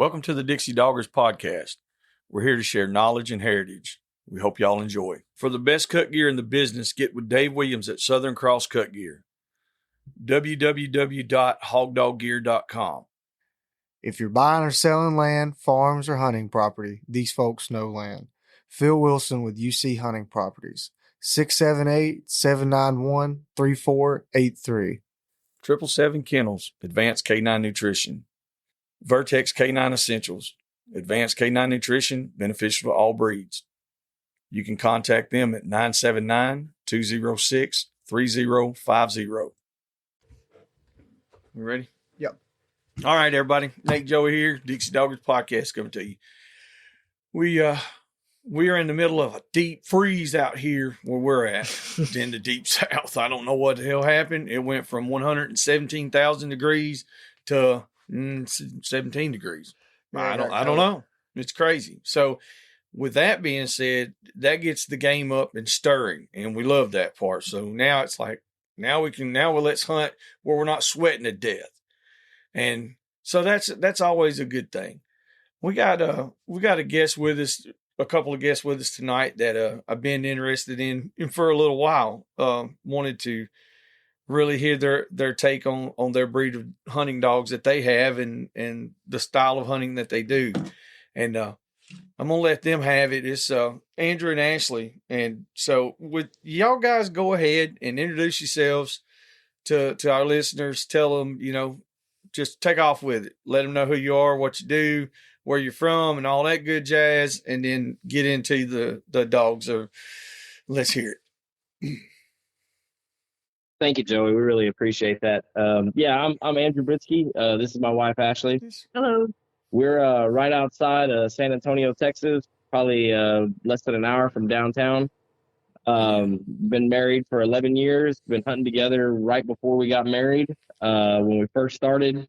Welcome to the Dixie Doggers podcast. We're here to share knowledge and heritage. We hope y'all enjoy. For the best cut gear in the business, get with Dave Williams at Southern Cross Cut Gear. www.hogdoggear.com. If you're buying or selling land, farms, or hunting property, these folks know land. Phil Wilson with UC Hunting Properties, 678-791-3483. 777 Kennels, Advanced K9 Nutrition. Vertex K9 Essentials, Advanced K9 Nutrition, beneficial to all breeds. You can contact them at 979-206-3050. You ready? Yep. All right, everybody. Nate Joey here, Dixie Doggers podcast coming to you. We are in the middle of a deep freeze out here where we're at in the deep south. I don't know what the hell happened. It went from 117,000 degrees to 17 degrees. I don't know. It's crazy. So with that being said, that gets the game up and stirring, and we love that part. So now it's like, now let's hunt where we're not sweating to death. And so that's always a good thing. We got a guest with us, a couple of guests with us tonight that I've been interested in for a little while. Wanted to really hear their take on their breed of hunting dogs that they have and the style of hunting that they do. And I'm gonna let them have it. It's Andrew and Ashley. And so with y'all guys, go ahead and introduce yourselves to our listeners. Tell them, just take off with it. Let them know who you are, what you do, where you're from, and all that good jazz, and then get into the dogs. Let's hear it. Thank you, Joey. We really appreciate that. I'm Andrew Brietzke. This is my wife, Ashley. Hello. We're right outside San Antonio, Texas, probably less than an hour from downtown. Been married for 11 years. Been hunting together right before we got married. When we first started,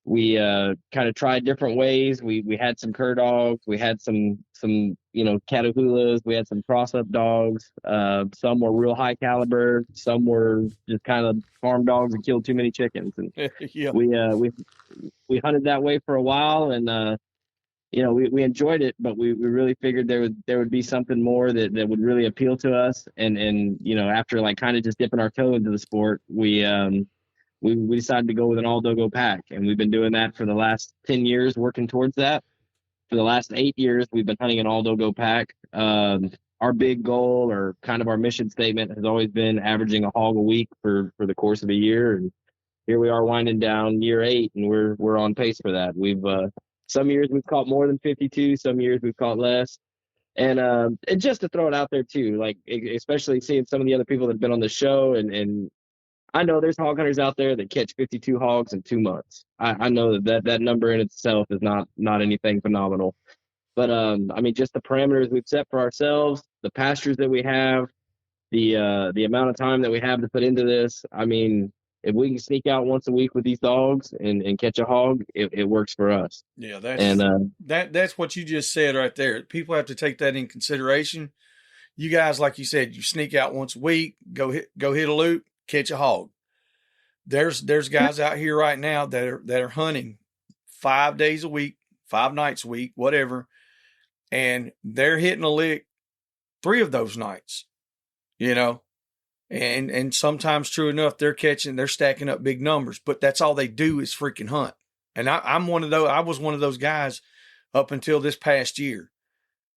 we kind of tried different ways. We had some cur dogs. We had some Catahoulas. We had some cross-up dogs. Some were real high caliber. Some were just kind of farm dogs and killed too many chickens. And yeah. we hunted that way for a while, and we enjoyed it, but we really figured there would be something more that would really appeal to us. And after like kind of just dipping our toe into the sport, we decided to go with an all dogo pack, and we've been doing that for the last 10 years, working towards that. For the last 8 years, we've been hunting an all dogo pack. Our big goal, or kind of our mission statement, has always been averaging a hog a week for the course of a year. And here we are winding down year 8, and we're on pace for that. We've some years we've caught more than 52, some years we've caught less. And just to throw it out there too, like especially seeing some of the other people that have been on the show, and I know there's hog hunters out there that catch 52 hogs in 2 months. I know that number in itself is not anything phenomenal. But just the parameters we've set for ourselves, the pastures that we have, the amount of time that we have to put into this. If we can sneak out once a week with these dogs and catch a hog, it works for us. Yeah, that's what you just said right there. People have to take that in consideration. You guys, like you said, you sneak out once a week, go hit a loop, catch a hog. There's guys out here right now that are hunting 5 days a week, 5 nights a week, whatever, and they're hitting a lick 3 of those nights, and sometimes, true enough, they're stacking up big numbers, but that's all they do is freaking hunt. And I was one of those guys up until this past year.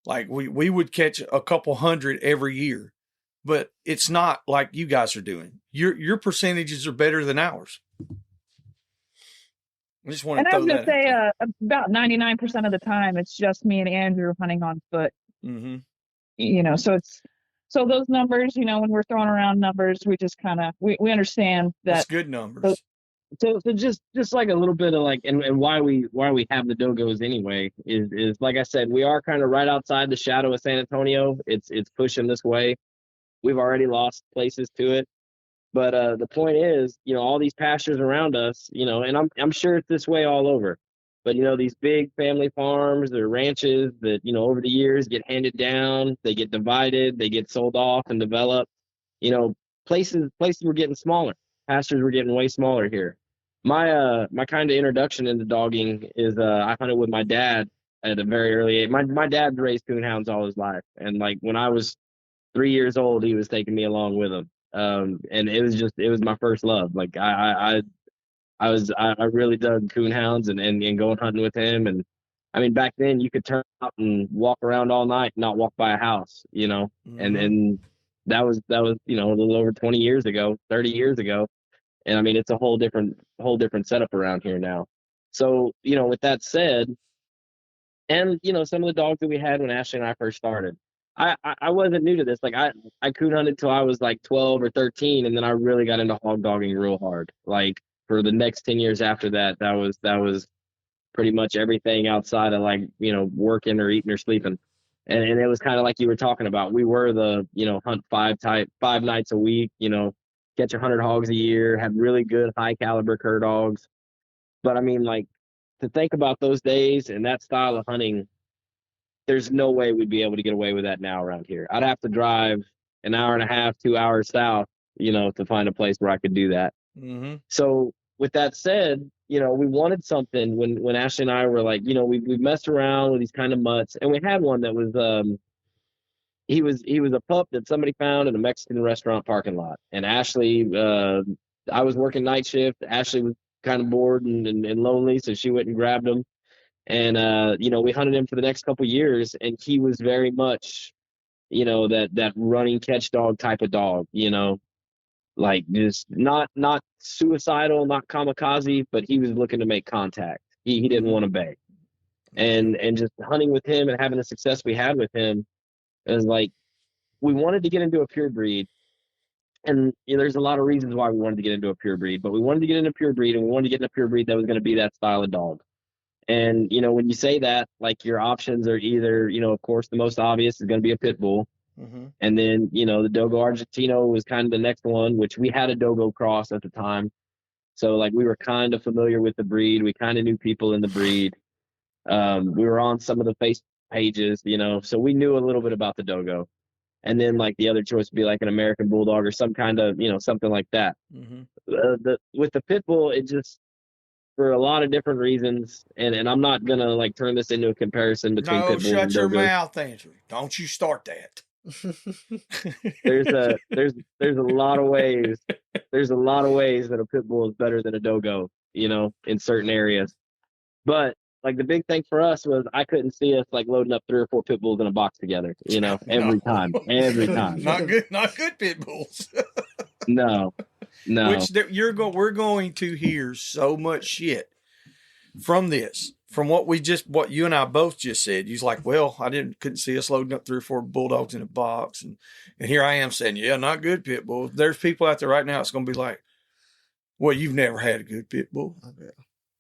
Like we would catch a couple hundred every year. But it's not like you guys are doing. Your percentages are better than ours. I just want to throw that. And I was going to say about 99% of the time, it's just me and Andrew hunting on foot. Mm-hmm. So those numbers, when we're throwing around numbers, we just kind of, we understand that. That's good numbers. So just like a little bit of like, and why we have the Dogos anyway is like I said, we are kind of right outside the shadow of San Antonio. It's pushing this way. We've already lost places to it. But the point is, all these pastures around us, and I'm sure it's this way all over. But, these big family farms or ranches that, over the years get handed down, they get divided, they get sold off and developed. Places were getting smaller. Pastures were getting way smaller here. My kind of introduction into dogging is I hunted with my dad at a very early age. My dad raised coonhounds all his life, and like when I was 3 years old, he was taking me along with him. And it was my first love. Like I really dug coonhounds and going hunting with him. And I mean, back then you could turn out and walk around all night, and not walk by a house, you know. And that was a little over 20 years ago, 30 years ago. And I mean, it's a whole different setup around here now. So, with that said, and some of the dogs that we had when Ashley and I first started, I wasn't new to this. Like I coon hunted till I was like 12 or 13, and then I really got into hog dogging real hard. Like for the next 10 years after that, that was pretty much everything outside of like working or eating or sleeping. And it was kind of like you were talking about. We were the hunt 5 nights a week. Catch 100 hogs a year. Had really good high caliber cur dogs. But I mean, like, to think about those days and that style of hunting, there's no way we'd be able to get away with that now around here. I'd have to drive an hour and a half, 2 hours south, to find a place where I could do that. Mm-hmm. So with that said, we wanted something when Ashley and I were like, we messed around with these kind of mutts, and we had one that was, he was a pup that somebody found in a Mexican restaurant parking lot. And Ashley, I was working night shift. Ashley was kind of bored and lonely, so she went and grabbed him. And we hunted him for the next couple of years, and he was very much, that running catch dog type of dog, like just not suicidal, not kamikaze, but he was looking to make contact. He didn't want to beg. And just hunting with him and having the success we had with him, it was like we wanted to get into a pure breed. And there's a lot of reasons why we wanted to get into a pure breed, but we wanted to get into a pure breed, and we wanted to get into a pure breed that was going to be that style of dog. And, when you say that, like, your options are either, of course, the most obvious is going to be a pit bull. Mm-hmm. And then, the Dogo Argentino was kind of the next one, which we had a Dogo cross at the time. So, like, we were kind of familiar with the breed. We kind of knew people in the breed. We were on some of the Facebook pages, so we knew a little bit about the Dogo. And then, like, the other choice would be like an American Bulldog or some kind of, something like that. Mm-hmm. With the pit bull, it just, for a lot of different reasons, and I'm not gonna like turn this into a comparison between pit bull and shut your Dogo. mouth, Andrew. Don't you start that. There's a lot of ways. There's a lot of ways that a pit bull is better than a Dogo, in certain areas. But like the big thing for us was I couldn't see us like loading up 3 or 4 pit bulls in a box together, every time. Not good pit bulls. No. Which we're going to hear so much shit from this, from what you and I both just said. You're like, well, couldn't see us loading up 3 or 4 bulldogs in a box, and here I am saying, yeah, not good pit bulls. There's people out there right now that's going to be like, well, you've never had a good pit bull.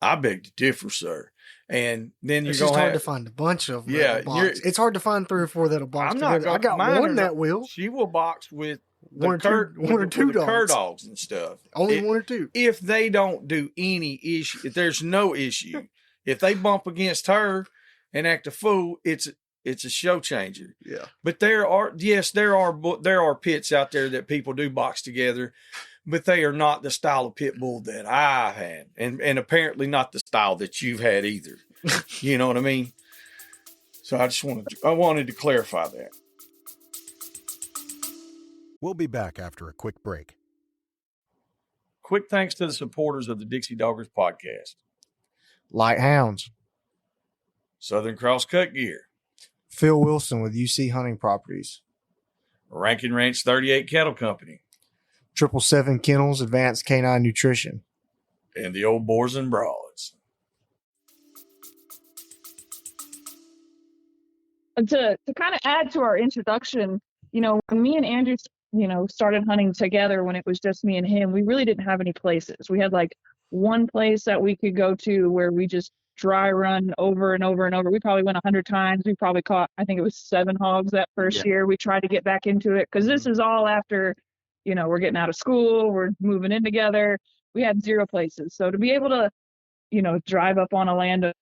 I beg to differ, sir. And then it's just hard to find a bunch of them. Yeah, in a box. It's hard to find 3 or 4 that'll box together. I got one that will. She will box with one or two dogs. Cur dogs and stuff. Only 1 or 2. If they don't do any issue, if there's no issue, if they bump against her and act a fool, it's a show changer. Yeah. But there are pits out there that people do box together, but they are not the style of pit bull that I've had, and apparently not the style that you've had either. You know what I mean? So I wanted to clarify that. We'll be back after a quick break. Quick thanks to the supporters of the Dixie Doggers podcast. Light Hounds. Southern Cross Cut Gear. Phil Wilson with UC Hunting Properties. Rankin Ranch 38 Cattle Company. 777 Kennels Advanced Canine Nutrition. And the old Boars N Broads. And to kind of add to our introduction, when me and Andrew, started hunting together, when it was just me and him, we really didn't have any places. We had like one place that we could go to where we just dry run over and over and over. We probably went 100 times. We probably caught, I think it was 7 hogs that first year. We tried to get back into it because this is all after, we're getting out of school, we're moving in together. We had 0 places. So to be able to, drive up on a landowner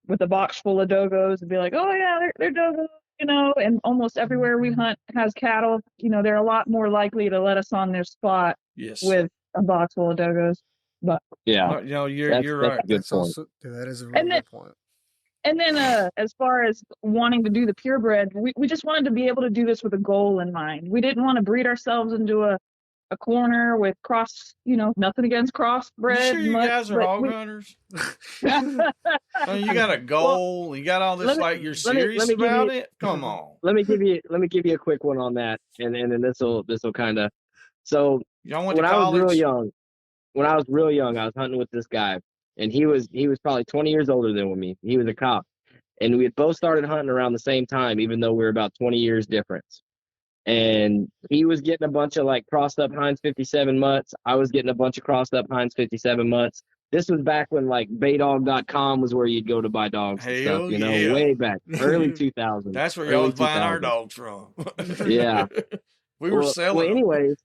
with a box full of Dogos and be like, oh yeah, they're Dogos, and almost everywhere we hunt has cattle, they're a lot more likely to let us on their spot with a box full of Dogos. But Yeah, you're that's right. a good That's point. also that is a real And then, good point. and then as far as wanting to do the purebred, we just wanted to be able to do this with a goal in mind. We didn't want to breed ourselves into a corner with nothing against You crossbred sure you much, guys are but hog we hunters? I mean, you got a well, goal. You got all this let me like you're let me serious give about you it. Come on, let me give you a quick one on that, and then this will kind of. So y'all went to when I was real college. young, I was hunting with this guy, and he was probably 20 years older than me. He was a cop, and we had both started hunting around the same time, even though we were about 20 years difference. And he was getting a bunch of like crossed up Heinz 57 mutts. I was getting a bunch of crossed up Heinz 57 mutts. This was back when like baydog.com was where you'd go to buy dogs and stuff, Hell yeah. way back, early 2000s. That's where y'all early was buying our 2000s. dogs from. Yeah. We were selling them. Anyways,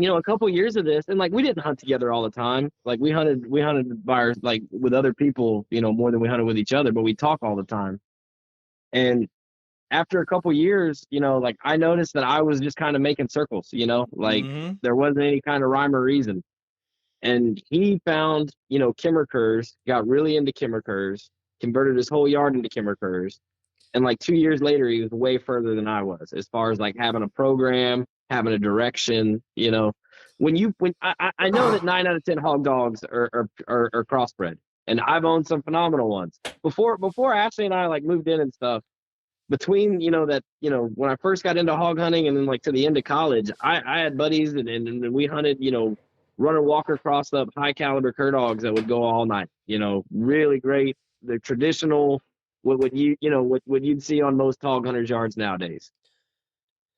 a couple years of this, and like we didn't hunt together all the time. Like we hunted by like with other people, more than we hunted with each other, but we talk all the time. And after a couple years, like I noticed that I was just kind of making circles, like there wasn't any kind of rhyme or reason. And he found, kimmer curs, got really into kimmer curs, converted his whole yard into kimmer curs. And like 2 years later, he was way further than I was as far as like having a program, having a direction, when I know that 9 out of 10 hog dogs are crossbred, and I've owned some phenomenal ones before Ashley and I like moved in and stuff. Between when I first got into hog hunting and then like to the end of college, I had buddies and we hunted runner walker crossed up high caliber cur dogs that would go all night, really great, the traditional what you'd see on most hog hunters yards nowadays.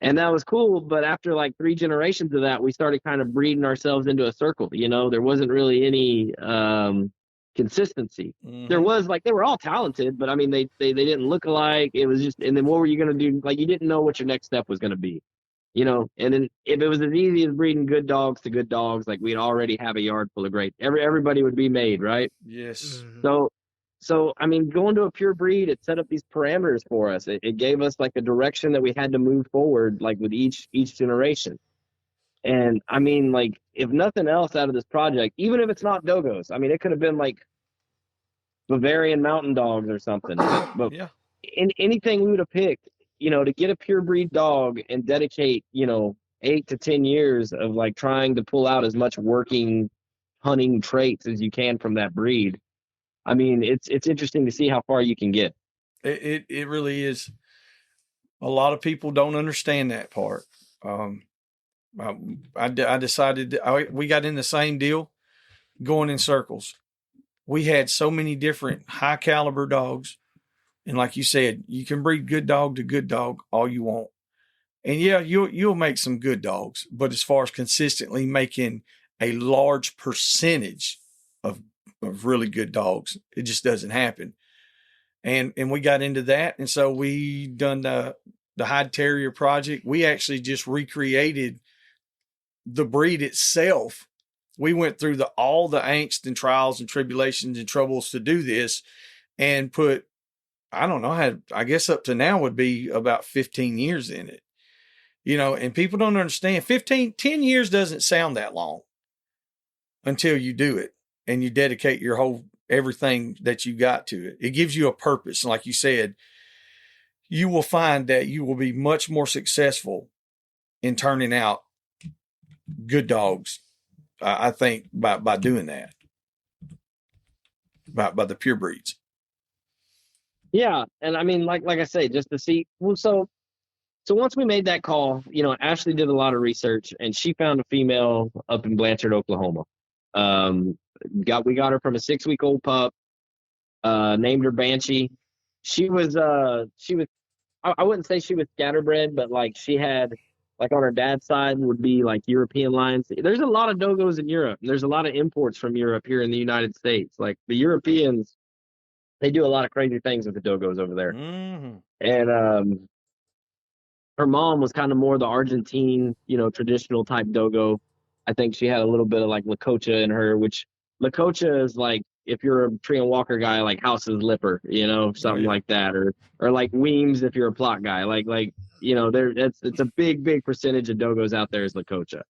And that was cool, but after like 3 generations of that, we started kind of breeding ourselves into a circle. There wasn't really any consistency. There was like they were all talented, but I mean they didn't look alike. It was just, and then what were you gonna do? Like you didn't know what your next step was gonna be, And then if it was as easy as breeding good dogs to good dogs, like we'd already have a yard full of great. Everybody would be made, right? Yes. So I mean, going to a pure breed, it set up these parameters for us. It gave us like a direction that we had to move forward, like with each generation. And I mean, like, if nothing else out of this project, even if it's not dogos, I mean, it could have been like Bavarian mountain dogs or something. But Yeah. in anything we would have picked, to get a pure breed dog and dedicate, 8 to 10 years of like trying to pull out as much working hunting traits as you can from that breed. I mean, it's interesting to see how far you can get. It really is. A lot of people don't understand that part. I decided we got in the same deal, going in circles. We had so many different high caliber dogs, and like you said, you can breed good dog to good dog all you want, and yeah, you'll make some good dogs. But as far as consistently making a large percentage of really good dogs, it just doesn't happen. And we got into that, and so we done the Hyde Terrier project. We actually just recreated the breed itself. We went through all the angst and trials and tribulations and troubles to do this, and put, I don't know, I guess up to now would be about 15 years in it, and people don't understand 10 years doesn't sound that long until you do it and you dedicate your whole, everything that you got to it. It gives you a purpose. And like you said, you will find that you will be much more successful in turning out good dogs, I think, by doing that, by the pure breeds. Yeah, and I mean, like I say, just to see. Well, so once we made that call, Ashley did a lot of research, and she found a female up in Blanchard, Oklahoma. We got her from a 6-week-old pup. Named her Banshee. She was I wouldn't say she was scatterbred, but like she had, like on her dad's side would be like European lions. There's a lot of dogos in Europe. There's a lot of imports from Europe here in the United States. Like the Europeans, they do a lot of crazy things with the dogos over there. Mm-hmm. And her mom was kind of more the Argentine, traditional type dogo. I think she had a little bit of like Lacocha in her, which Lacocha is like, if you're a tree and walker guy, like House's Lipper, something like that, or like Weems if you're a plot guy, like it's a big percentage of dogos out there is Lacocha.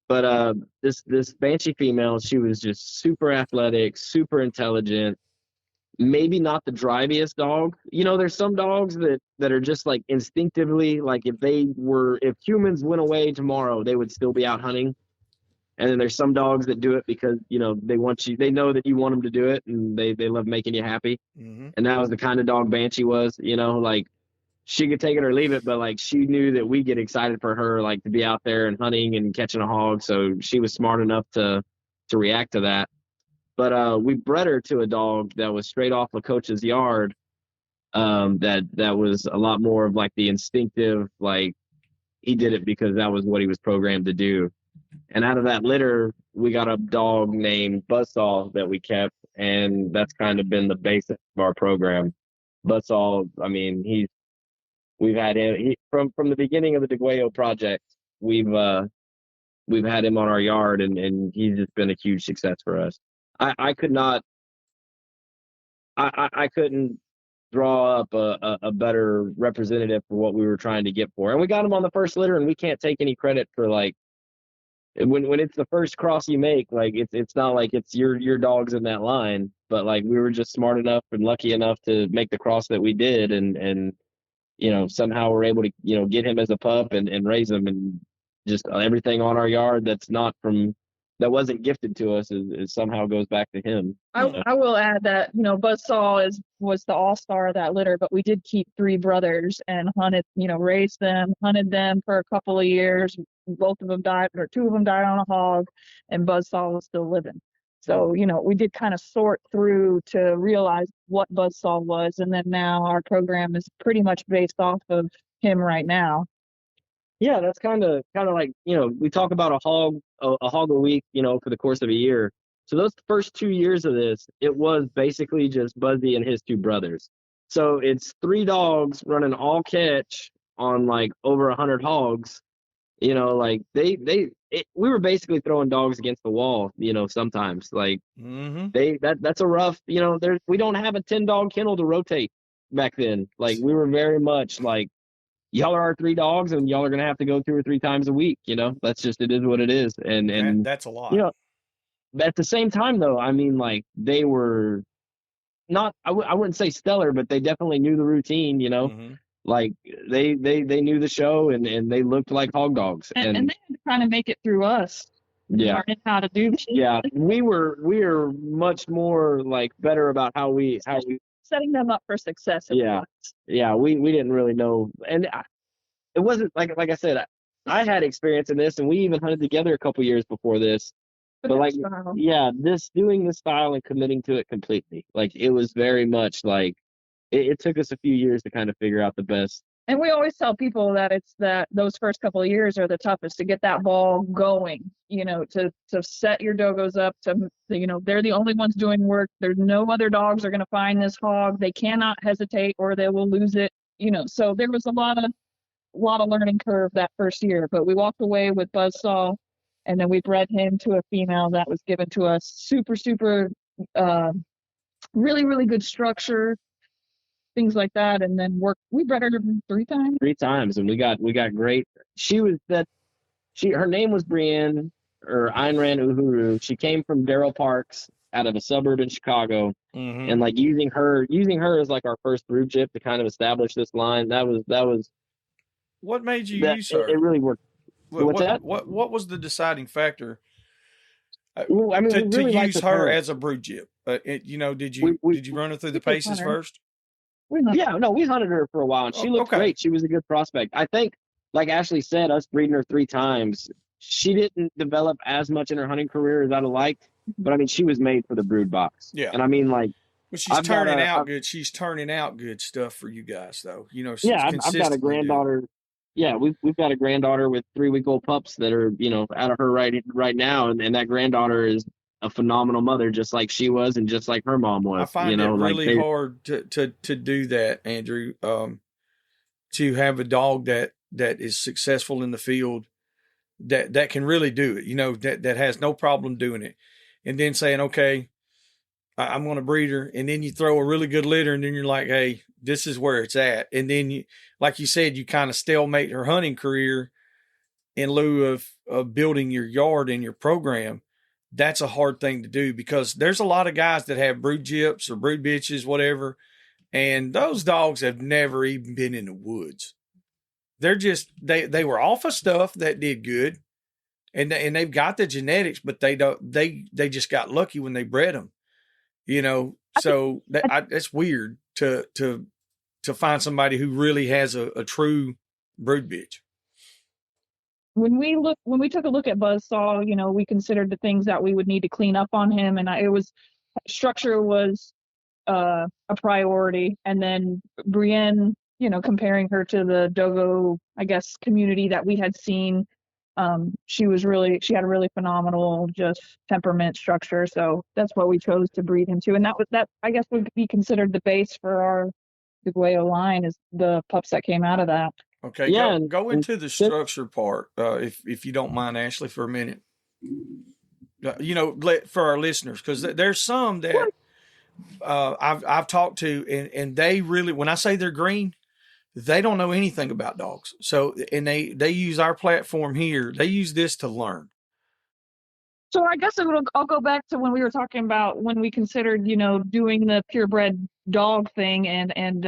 But this Banshee female, she was just super athletic, super intelligent. Maybe not the driviest dog. You know, there's some dogs that are just like instinctively, like if humans went away tomorrow, they would still be out hunting. And then there's some dogs that do it because, you know, they know that you want them to do it, and they love making you happy. Mm-hmm. And that was the kind of dog Banshee was, you know, like she could take it or leave it, but like she knew that we get excited for her, like to be out there and hunting and catching a hog. So she was smart enough to react to that. But we bred her to a dog that was straight off a coach's yard. That was a lot more of like the instinctive, like he did it because that was what he was programmed to do. And out of that litter, we got a dog named Buzzsaw that we kept, and that's kind of been the basis of our program. Buzzsaw, I mean, we've had him from the beginning of the Deguello project. We've had him on our yard, and he's just been a huge success for us. I couldn't draw up a better representative for what we were trying to get for. And we got him on the first litter, and we can't take any credit for like when it's the first cross you make, like it's not like it's your dog's in that line, but like we were just smart enough and lucky enough to make the cross that we did, and you know, somehow we're able to, you know, get him as a pup and raise him, and just everything on our yard that wasn't gifted to us is somehow goes back to him. I will add that, you know, Buzzsaw was the all-star of that litter, but we did keep 3 brothers and hunted, you know, raised them, hunted them for a couple of years. Both of them died, or 2 of them died on a hog, and Buzzsaw was still living. So, you know, we did kind of sort through to realize what Buzzsaw was, and then now our program is pretty much based off of him right now. Yeah, that's kind of like, you know, we talk about a hog a week, you know, for the course of a year. So those first 2 years of this, it was basically just Buzzy and his 2 brothers. So it's 3 dogs running all catch on like over 100 hogs. You know, like we were basically throwing dogs against the wall, you know, sometimes like that's a rough, you know, we don't have a 10 dog kennel to rotate back then. Like we were very much like, y'all are our 3 dogs, and y'all are gonna have to go 2 or 3 times a week. You know, that's just, it is what it is. And that's a lot. You know, at the same time though, I mean, like they were not, I wouldn't say stellar, but they definitely knew the routine. You know, like they knew the show, and they looked like hog dogs. And they had to kind of make it through us. Yeah. Learning how to do this. Yeah, we are much more like better about how we setting them up for success. Yeah, we didn't really know, and it wasn't like I said, I had experience in this, and we even hunted together a couple years before this. But like, doing this style and committing to it completely, like it was very much like it took us a few years to kind of figure out the best. And we always tell people that those first couple of years are the toughest to get that ball going, you know, to set your dogos up to, you know, they're the only ones doing work. There's no other dogs are going to find this hog. They cannot hesitate or they will lose it, you know. So there was a lot of learning curve that first year, but we walked away with Buzzsaw, and then we bred him to a female that was given to us. Super, really, really good structure. Things like that, and then we bred her 3 times. 3 times, and we got great. Her name was Brienne, or Ayn Rand Uhuru. She came from Darrell Parks, out of a suburb in Chicago, and like using her as like our first brood chip to kind of establish this line. That was. What made you use her? It really worked. What was the deciding factor? Well, I mean, to use her as a brood chip. You know, did you run her through the paces first? Yeah, no, we hunted her for a while, and she looked great. She was a good prospect. I think, like Ashley said, us breeding her 3 times, she didn't develop as much in her hunting career as I'd have liked, but I mean, she was made for the brood box. Yeah. And I mean, like, well, she's turning out good. She's turning out good stuff for you guys, though. You know, I've got a granddaughter. Yeah, we've got a granddaughter with 3-week-old pups that are, you know, out of her right now, and that granddaughter is a phenomenal mother, just like she was, and just like her mom was. I find it really hard to do that, Andrew. To have a dog that is successful in the field, that can really do it. You know, that has no problem doing it, and then saying, okay, I'm going to breed her, and then you throw a really good litter, and then you're like, hey, this is where it's at, and then you, like you said, you kind of stalemate her hunting career, in lieu of building your yard in your program, that's a hard thing to do, because there's a lot of guys that have brood gyps or brood bitches, whatever, and those dogs have never even been in the woods. They're just they were off of stuff that did good, and they've got the genetics, but they just got lucky when they bred them, you know. So that's weird to find somebody who really has a true brood bitch. When we took a look at Buzzsaw, you know, we considered the things that we would need to clean up on him, and structure was a priority, and then Brienne, you know, comparing her to the Dogo, I guess, community that we had seen, she had a really phenomenal just temperament, structure, so that's what we chose to breed into, and that I guess would be considered the base for our Deguello line, is the pups that came out of that. Okay, yeah, go into the structure part, if you don't mind, Ashley, for a minute. You know, for our listeners, because there's some that I've talked to, and they really, when I say they're green, they don't know anything about dogs. So, and they use our platform here. They use this to learn. So I guess I'll go back to when we were talking about when we considered, you know, doing the purebred dog thing and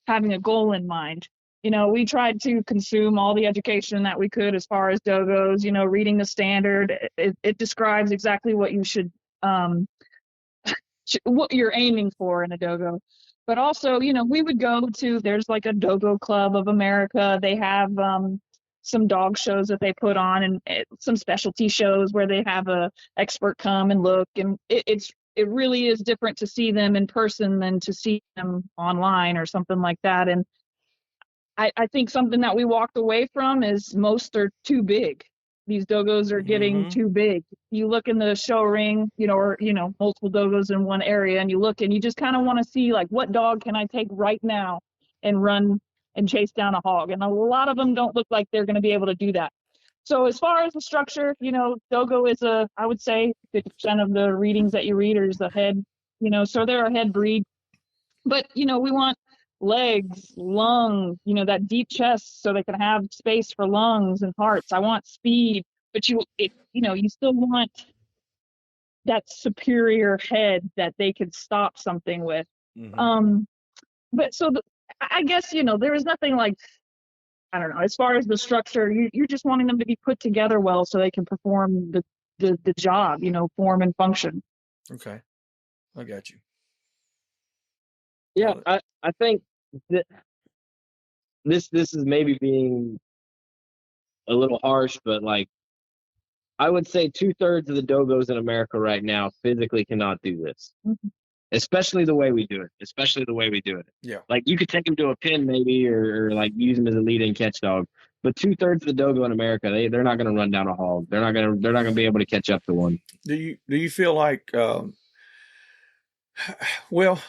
having a goal in mind. You know, we tried to consume all the education that we could as far as dogos, you know, reading the standard. It describes exactly what you should, what you're aiming for in a dogo. But also, you know, we would go to, there's like a Dogo Club of America. They have some dog shows that they put on, and some specialty shows where they have a expert come and look. And it really is different to see them in person than to see them online or something like that. And I think something that we walked away from is most are too big. These dogos are getting too big. You look in the show ring, you know, or, you know, multiple dogos in one area, and you look and you just kind of want to see, like, what dog can I take right now and run and chase down a hog? And a lot of them don't look like they're going to be able to do that. So as far as the structure, you know, dogo is I would say 50% of the readings that you read is the head, you know, so they're a head breed. But, you know, we want legs, lung, you know, that deep chest so they can have space for lungs and hearts. I want speed, but you know, you still want that superior head that they could stop something with. But so I guess, you know, there is nothing like, I don't know, as far as the structure, you're just wanting them to be put together well so they can perform the job, you know, form and function. Okay, I got you. Yeah, I think that this is maybe being a little harsh, but like I would say 2/3 of the dogos in America right now physically cannot do this, especially the way we do it. Yeah, like you could take them to a pen maybe, or like use them as a lead and catch dog, but 2/3 of the dogo in America, they're not going to run down a hog. They're not going to be able to catch up to one. Do you feel like? Well,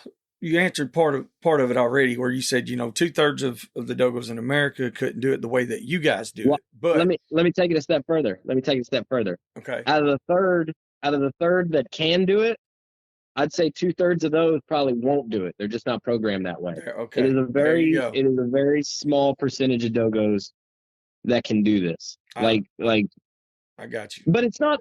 you answered part of it already, where you said, you know, 2/3 of the dogos in America couldn't do it the way that you guys do it. But let me take it a step further. Okay. Out of the third that can do it, I'd say 2/3 of those probably won't do it. They're just not programmed that way. Okay. It is a very small percentage of dogos that can do this. Like I got you. But it's not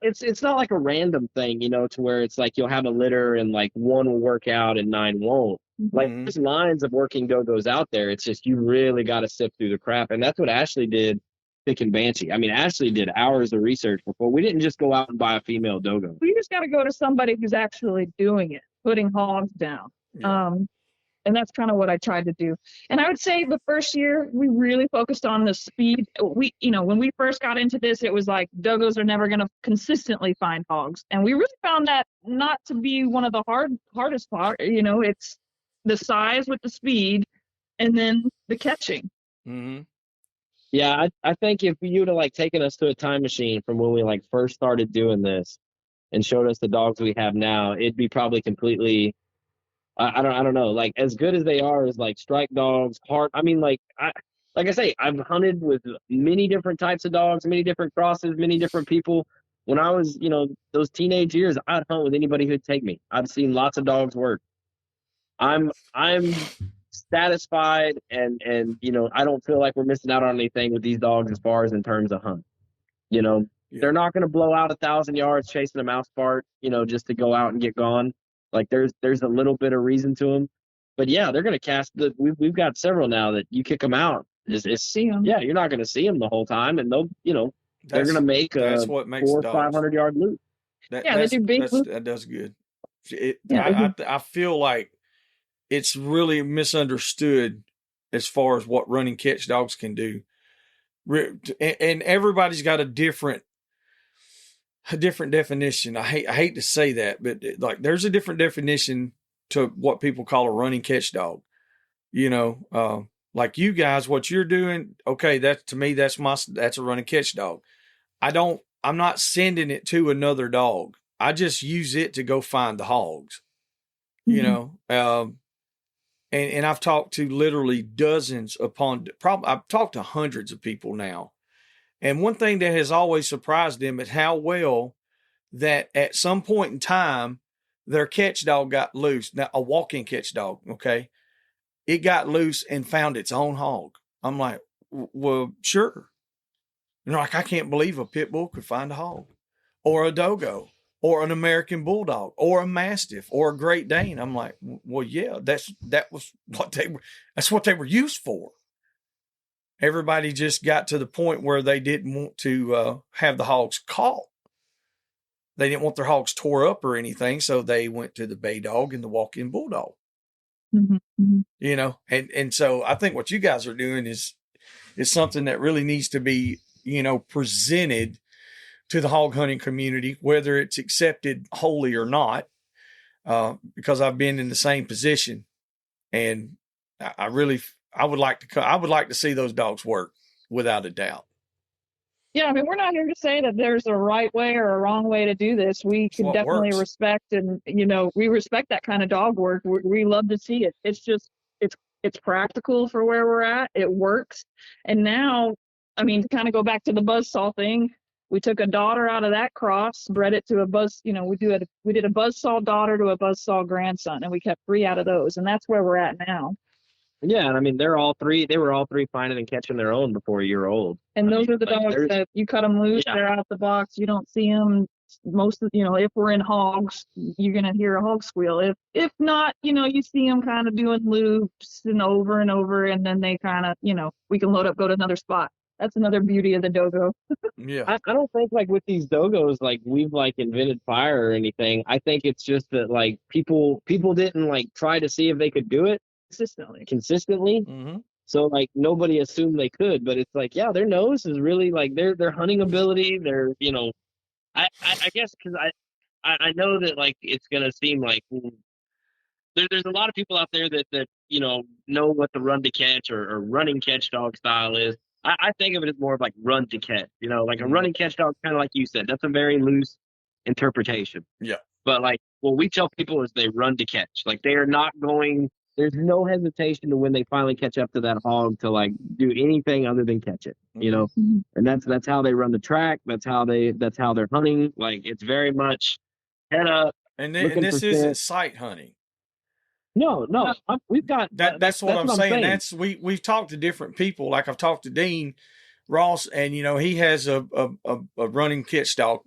like a random thing, you know, to where it's like you'll have a litter and like 1 will work out and 9 won't. Like there's lines of working dogos out there. It's just you really got to sift through the crap, and that's what Ashley did. Thick and Banshee. I mean, Ashley did hours of research before. We didn't just go out and buy a female dogo. You just got to go to somebody who's actually doing it, putting hogs down. Yeah. And that's kind of what I tried to do. And I would say the first year we really focused on the speed. You know, when we first got into this, it was like dogos are never going to consistently find hogs. And we really found that not to be one of the hardest part. You know, it's the size with the speed and then the catching. Yeah, I think if you would have like taken us to a time machine from when we like first started doing this and showed us the dogs we have now, it'd be probably completely, I don't know, like as good as they are as like strike dogs, I mean, like I say, I've hunted with many different types of dogs, many different crosses, many different people. When I was, you know, those teenage years, I'd hunt with anybody who'd take me. I've seen lots of dogs work. I'm satisfied, and you know, I don't feel like we're missing out on anything with these dogs as far as in terms of hunt. You know, Yeah. they're not going to blow out 1,000 yards chasing a mouse part, you know, just to go out and get gone. Like there's a little bit of reason to them, but yeah, they're going to cast we've got several now that you kick them out. See them. Yeah, you're not going to see them the whole time, and they'll, you know, they're going to make that's what makes 400 or dogs. 500 yard loop. They do big loops. That does good. Yeah, I feel like it's really misunderstood as far as what running catch dogs can do. And everybody's got a different definition. I hate to say that, but like there's a different definition to what people call a running catch dog. You know, like you guys, what you're doing, okay, that's a running catch dog. I'm not sending it to another dog. I just use it to go find the hogs, you know? And I've talked to literally dozens I've talked to hundreds of people now. And one thing that has always surprised them is how well that at some point in time, their catch dog got loose. Now, a walk-in catch dog, okay? It got loose and found its own hog. I'm like, well, sure. You know, like I can't believe a pit bull could find a hog or a dogo or an American bulldog or a mastiff or a Great Dane. I'm like, well, yeah, that's what they were used for. Everybody just got to the point where they didn't want to have the hogs caught. They didn't want their hogs tore up or anything, so they went to the bay dog and the walk-in bulldog. You know, and so I think what you guys are doing is something that really needs to be, you know, presented to the hog hunting community, whether it's accepted wholly or not, because I've been in the same position, and I would like to see those dogs work without a doubt. Yeah, I mean, we're not here to say that there's a right way or a wrong way to do this. We can definitely respect, and you know, we respect that kind of dog work. We love to see it. It's just it's practical for where we're at. It works, and now, I mean, to kind of go back to the buzzsaw thing, we took a daughter out of that cross, bred it to a buzz. You know, we did a buzzsaw daughter to a buzzsaw grandson, and we kept 3 out of those, and that's where we're at now. Yeah, and I mean, they were all three finding and catching their own before a year old. And those are the dogs that you cut them loose, they're out the box. You don't see them if we're in hogs, you're going to hear a hog squeal. If not, you know, you see them kind of doing loops and over, and then they kind of, you know, we can load up, go to another spot. That's another beauty of the dogo. Yeah. I don't think like with these dogos, like we've like invented fire or anything. I think it's just that like people didn't like try to see if they could do it consistently. Mm-hmm. So like nobody assumed they could, but it's like, yeah, their nose is really like their hunting ability. They're, you know, I guess because I know that like it's gonna seem like there's a lot of people out there that you know what the run to catch or running catch dog style is. I think of it as more of like run to catch. You know, like a running catch dog, kind of like you said. That's a very loose interpretation. Yeah. But like what we tell people is they run to catch. Like they are not going. There's no hesitation to when they finally catch up to that hog to like do anything other than catch it, you know? And that's how they run the track. That's how they're hunting. Like it's very much head up. And this isn't sight hunting. No, we've got that's what I'm saying. We've talked to different people. Like I've talked to Dean Ross, and you know, he has a running catch dog,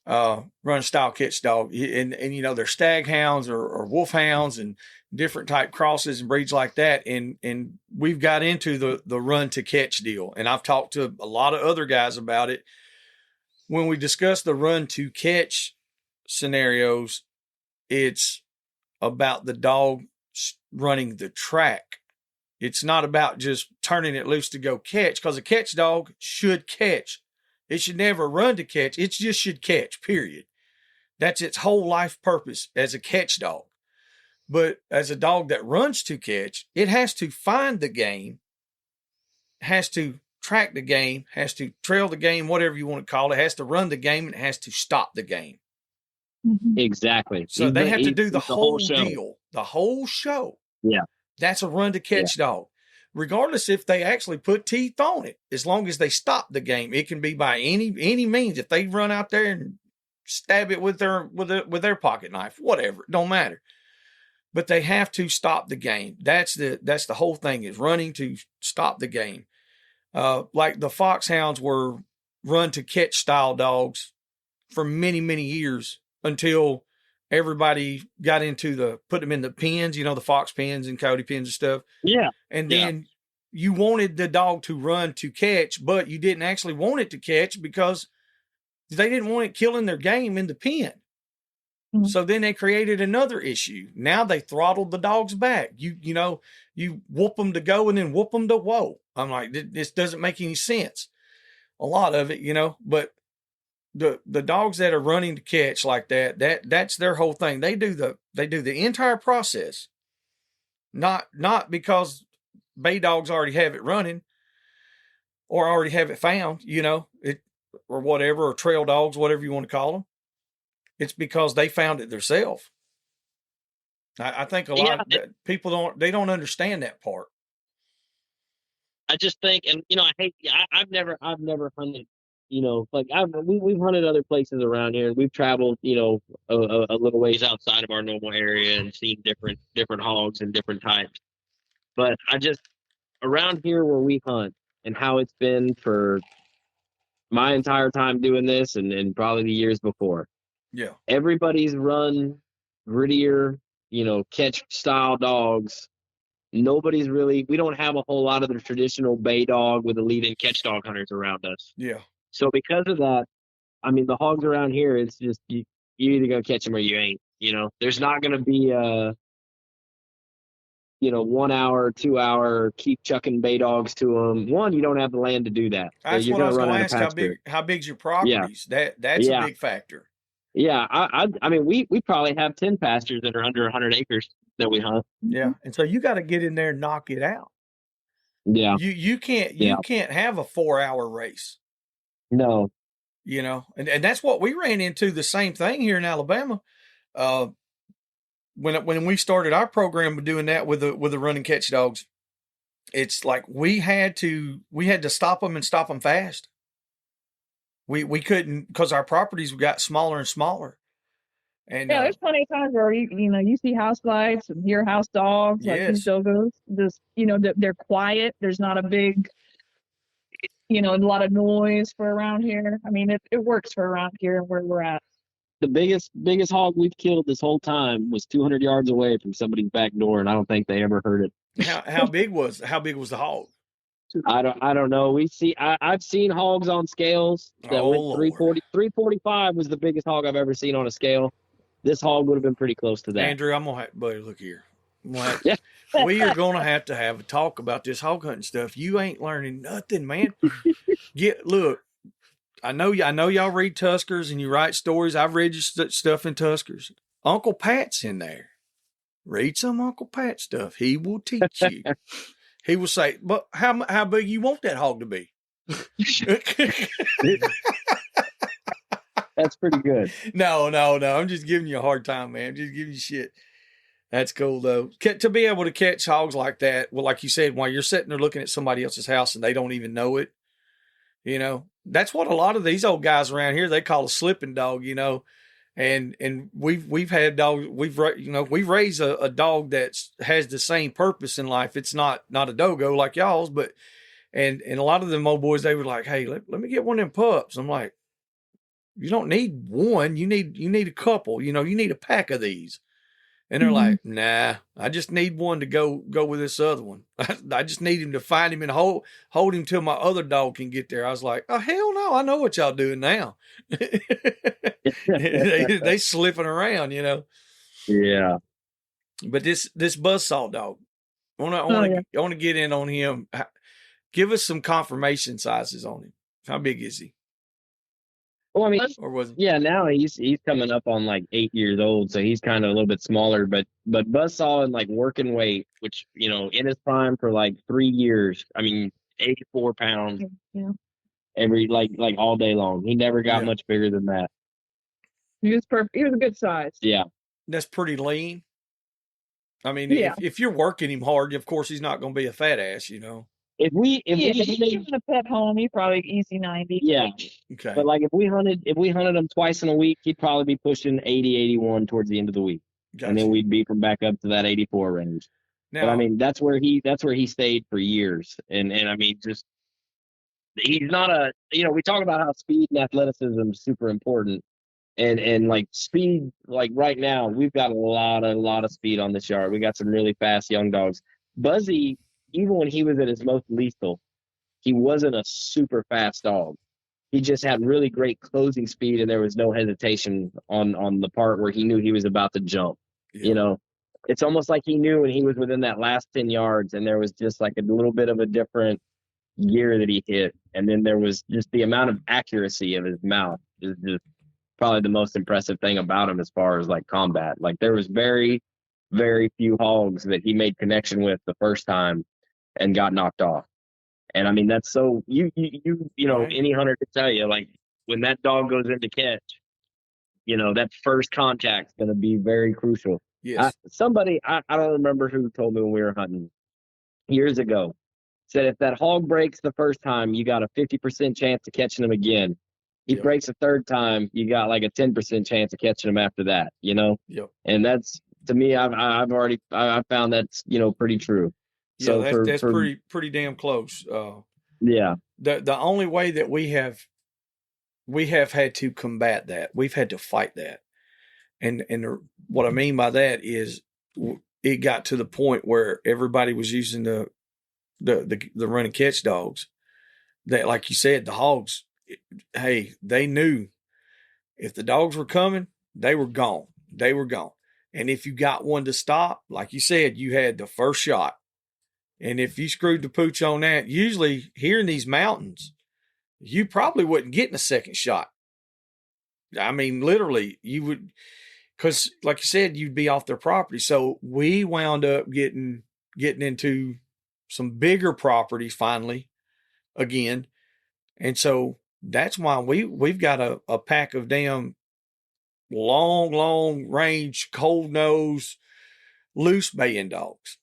run style catch dog. And you know, they're stag hounds or wolf hounds and different type crosses and breeds like that. And we've got into the run to catch deal. And I've talked to a lot of other guys about it. When we discuss the run to catch scenarios, it's about the dog running the track. It's not about just turning it loose to go catch, because a catch dog should catch. It should never run to catch. It just should catch, period. That's its whole life purpose as a catch dog. But as a dog that runs to catch, it has to find the game, has to track the game, has to trail the game, whatever you want to call it, has to run the game, and it has to stop the game. Exactly. So they have to do the whole deal, the whole show. Yeah. That's a run to catch dog. Regardless if they actually put teeth on it, as long as they stop the game, it can be by any means. If they run out there and stab it with their pocket knife, whatever, it don't matter. But they have to stop the game. That's the whole thing, is running to stop the game. Like the foxhounds were run to catch style dogs for many, many years until everybody got into put them in the pens, the fox pens and coyote pens and stuff. Yeah. And then you wanted the dog to run to catch, but you didn't actually want it to catch because they didn't want it killing their game in the pen. Mm-hmm. So then they created another issue. Now they throttled the dogs back. You whoop them to go and then whoop them to whoa. I'm like, this doesn't make any sense. A lot of it, but the dogs that are running to catch like that's their whole thing. They do the entire process. Not because bay dogs already have it running or already have it found, or whatever, or trail dogs, whatever you want to call them. It's because they found it themselves. I think a lot of people don't understand that part. I just think, and I've never hunted, we've hunted other places around here, and we've traveled, a little ways outside of our normal area and seen different hogs and different types. But around here where we hunt and how it's been for my entire time doing this and probably the years before. Yeah. Everybody's run grittier, catch style dogs. Nobody's really, we don't have a whole lot of the traditional bay dog with the lead-in catch dog hunters around us. Yeah. So because of that, the hogs around here, it's just, you're either going to catch them or you ain't, there's not going to be a, 1 hour, 2 hour, keep chucking bay dogs to them. One, you don't have the land to do that. That's what I was going to ask. How big's your properties? Yeah. That's a big factor. Yeah. We probably have 10 pastures that are under 100 acres that we hunt. Yeah. And so you got to get in there and knock it out. Yeah. You can't have a 4-hour race. No. And that's what we ran into, the same thing here in Alabama. When we started our program of doing that with the running catch dogs, it's like we had to stop them and stop them fast. We couldn't, because our properties got smaller and smaller. And there's plenty of times where you see house lights and hear house dogs, like these dogos. Just they're quiet. There's not a big, a lot of noise for around here. It works for around here and where we're at. The biggest hog we've killed this whole time was 200 yards away from somebody's back door, and I don't think they ever heard it. How big was the hog? I don't know. I've seen hogs on scales that went 340. 345 was the biggest hog I've ever seen on a scale. This hog would have been pretty close to that. Andrew, buddy, look here. We are gonna have to have a talk about this hog hunting stuff. You ain't learning nothing, man. Look. I know y'all read Tuskers and you write stories. I've read your stuff in Tuskers. Uncle Pat's in there. Read some Uncle Pat stuff. He will teach you. He will say, "But how big you want that hog to be?" That's pretty good. No. I'm just giving you a hard time, man. I'm just giving you shit. That's cool though. To be able to catch hogs like that, well, like you said, while you're sitting there looking at somebody else's house and they don't even know it, that's what a lot of these old guys around here, they call a slipping dog, and we've had dogs, we've raised a dog that has the same purpose in life. It's not a dogo like y'all's, but, and a lot of them old boys, they were like, "Hey, let me get one of them pups." I'm like, you don't need one. You need a couple, you need a pack of these. And they're like, "Nah, I just need one to go with this other one. I just need him to find him and hold him till my other dog can get there." I was like, "Oh, hell no. I know what y'all doing now." they slipping around, Yeah. But this buzzsaw dog, I want to get in on him. Give us some confirmation sizes on him. How big is he? Well, or was he? Yeah, now he's coming up on like 8 years old, so he's kind of a little bit smaller. But buzzsaw and like working weight, which in his prime for like 3 years, 84 pounds. Yeah. Every like all day long. He never got much bigger than that. He was perfect. He was a good size. Yeah, that's pretty lean. If you're working him hard, of course he's not going to be a fat ass, If we keep a pet home, he'd probably easy 90. Yeah. Okay. But like if we hunted him twice in a week, he'd probably be pushing 80, 81 towards the end of the week. Gotcha. And then we'd beat him back up to that 84 range. Now, but that's where he stayed for years. And just he's not a, we talk about how speed and athleticism is super important. And like speed, like right now, we've got a lot of speed on this yard. We got some really fast young dogs. Buzzy, even when he was at his most lethal, he wasn't a super fast dog. He just had really great closing speed, and there was no hesitation on the part where he knew he was about to jump. Yeah. It's almost like he knew when he was within that last 10 yards, and there was just like a little bit of a different gear that he hit. And then there was just the amount of accuracy of his mouth is just probably the most impressive thing about him as far as like combat. Like there was very, very few hogs that he made connection with the first time and got knocked off. And I mean, that's so Right. any hunter could tell you, like when that dog goes into catch, that first contact is going to be very crucial. Yes. I don't remember who told me when we were hunting years ago, said if that hog breaks the first time, you got a 50% chance of catching him again. He Yep. breaks a third time, you got like a 10% chance of catching him after that, Yep. And that's, to me, I've found that's, pretty true. Yeah, So that's pretty damn close. Yeah. The only way that we have had to combat that, we've had to fight that, and what I mean by that is it got to the point where everybody was using the run and catch dogs. That, like you said, the hogs, hey, they knew if the dogs were coming, they were gone. They were gone. And if you got one to stop, like you said, you had the first shot. And if you screwed the pooch on that, usually here in these mountains, you probably wouldn't get in a second shot. I mean, literally, you would, because like you said, you'd be off their property. So we wound up getting into some bigger properties finally again. And so that's why we've got a pack of damn long range, cold nose, loose baying dogs.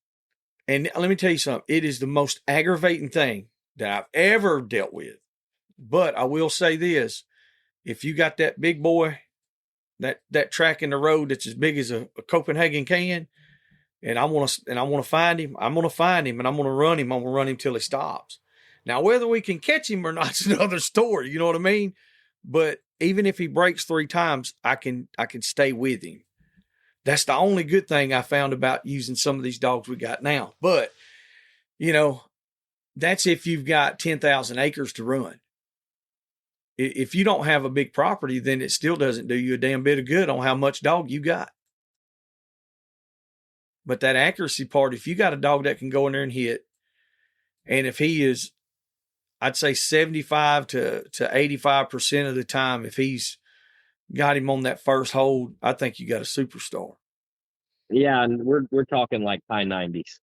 And let me tell you something, it is the most aggravating thing that I've ever dealt with. But I will say this, if you got that big boy, that track in the road that's as big as a Copenhagen can, and I want to find him, I'm going to find him and I'm going to run him till he stops. Now, whether we can catch him or not is another story, you know what I mean? But even if he breaks 3 times, I can stay with him. That's the only good thing I found about using some of these dogs we got now. But, that's if you've got 10,000 acres to run. If you don't have a big property, then it still doesn't do you a damn bit of good on how much dog you got. But that accuracy part, if you got a dog that can go in there and hit, and if he is, I'd say 75 to 85% of the time, if he's got him on that first hold, I think you got a superstar. Yeah, and we're talking like high 90s.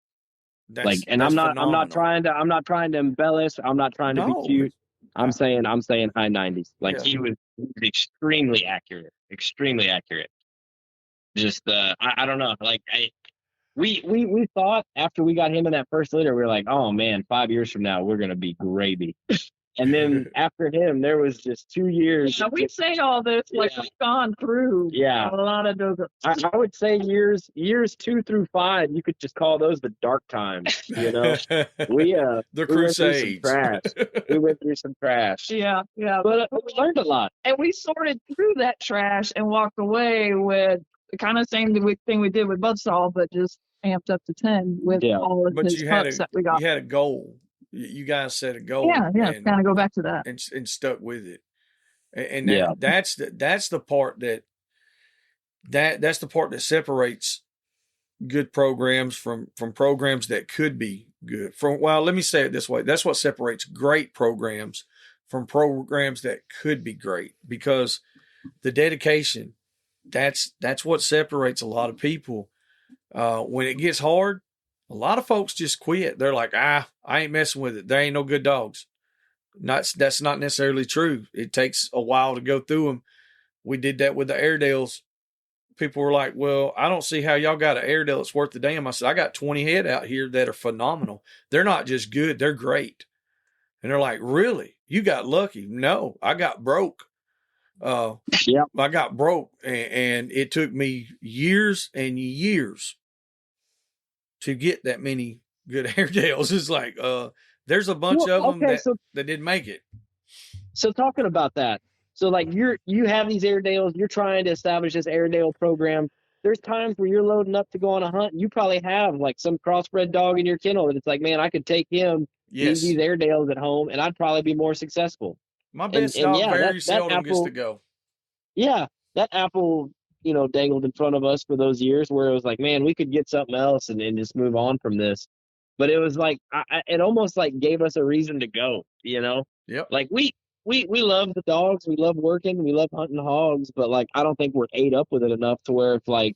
I'm not trying to embellish. I'm not trying to be cute. I'm saying high 90s. He was extremely accurate. Just I don't know. We thought after we got him in that first litter, we were like, oh man, 5 years from now we're gonna be gravy. And then after him, there was just 2 years. Yeah, we say all this like we've gone through a lot of those. I would say years 2 through 5, you could just call those the dark times. The Crusades. We went through some trash. Yeah. But we learned a lot. And we sorted through that trash and walked away with the kind of same thing we did with Buzzsaw, but just amped up to 10 with all of his pups that we got. You had a goal. You guys set a goal. Yeah. Kind of go back to that. And stuck with it. And that's the part that's the part that separates good programs from programs that could be good. Let me say it this way. That's what separates great programs from programs that could be great, because the dedication, that's what separates a lot of people. When it gets hard, a lot of folks just quit. They're like, I ain't messing with it. There ain't no good dogs. That's not necessarily true. It takes a while to go through them. We did that with the Airedales. People were like, well, I don't see how y'all got an Airedale that's worth the damn. I said, I got 20 head out here that are phenomenal. They're not just good, they're great. And they're like, really? You got lucky? No, I got broke. I got broke, and it took me years and years to get that many good Airedales. It's like There's a bunch of them okay, that didn't make it. So talking about that, so like you have these Airedales, you're trying to establish this Airedale program. There's times where you're loading up to go on a hunt. You probably have like some crossbred dog in your kennel that it's like, man, I could take him, leave Yes. these Airedales at home, and I'd probably be more successful. My best dog yeah, very that seldom gets apple, to go. yeah, that apple, dangled in front of us for those years where it was like, man, we could get something else and just move on from this. But it was like, it almost like gave us a reason to go, Yep. Like we love the dogs, we love working, we love hunting hogs, but like I don't think we're ate up with it enough to where if like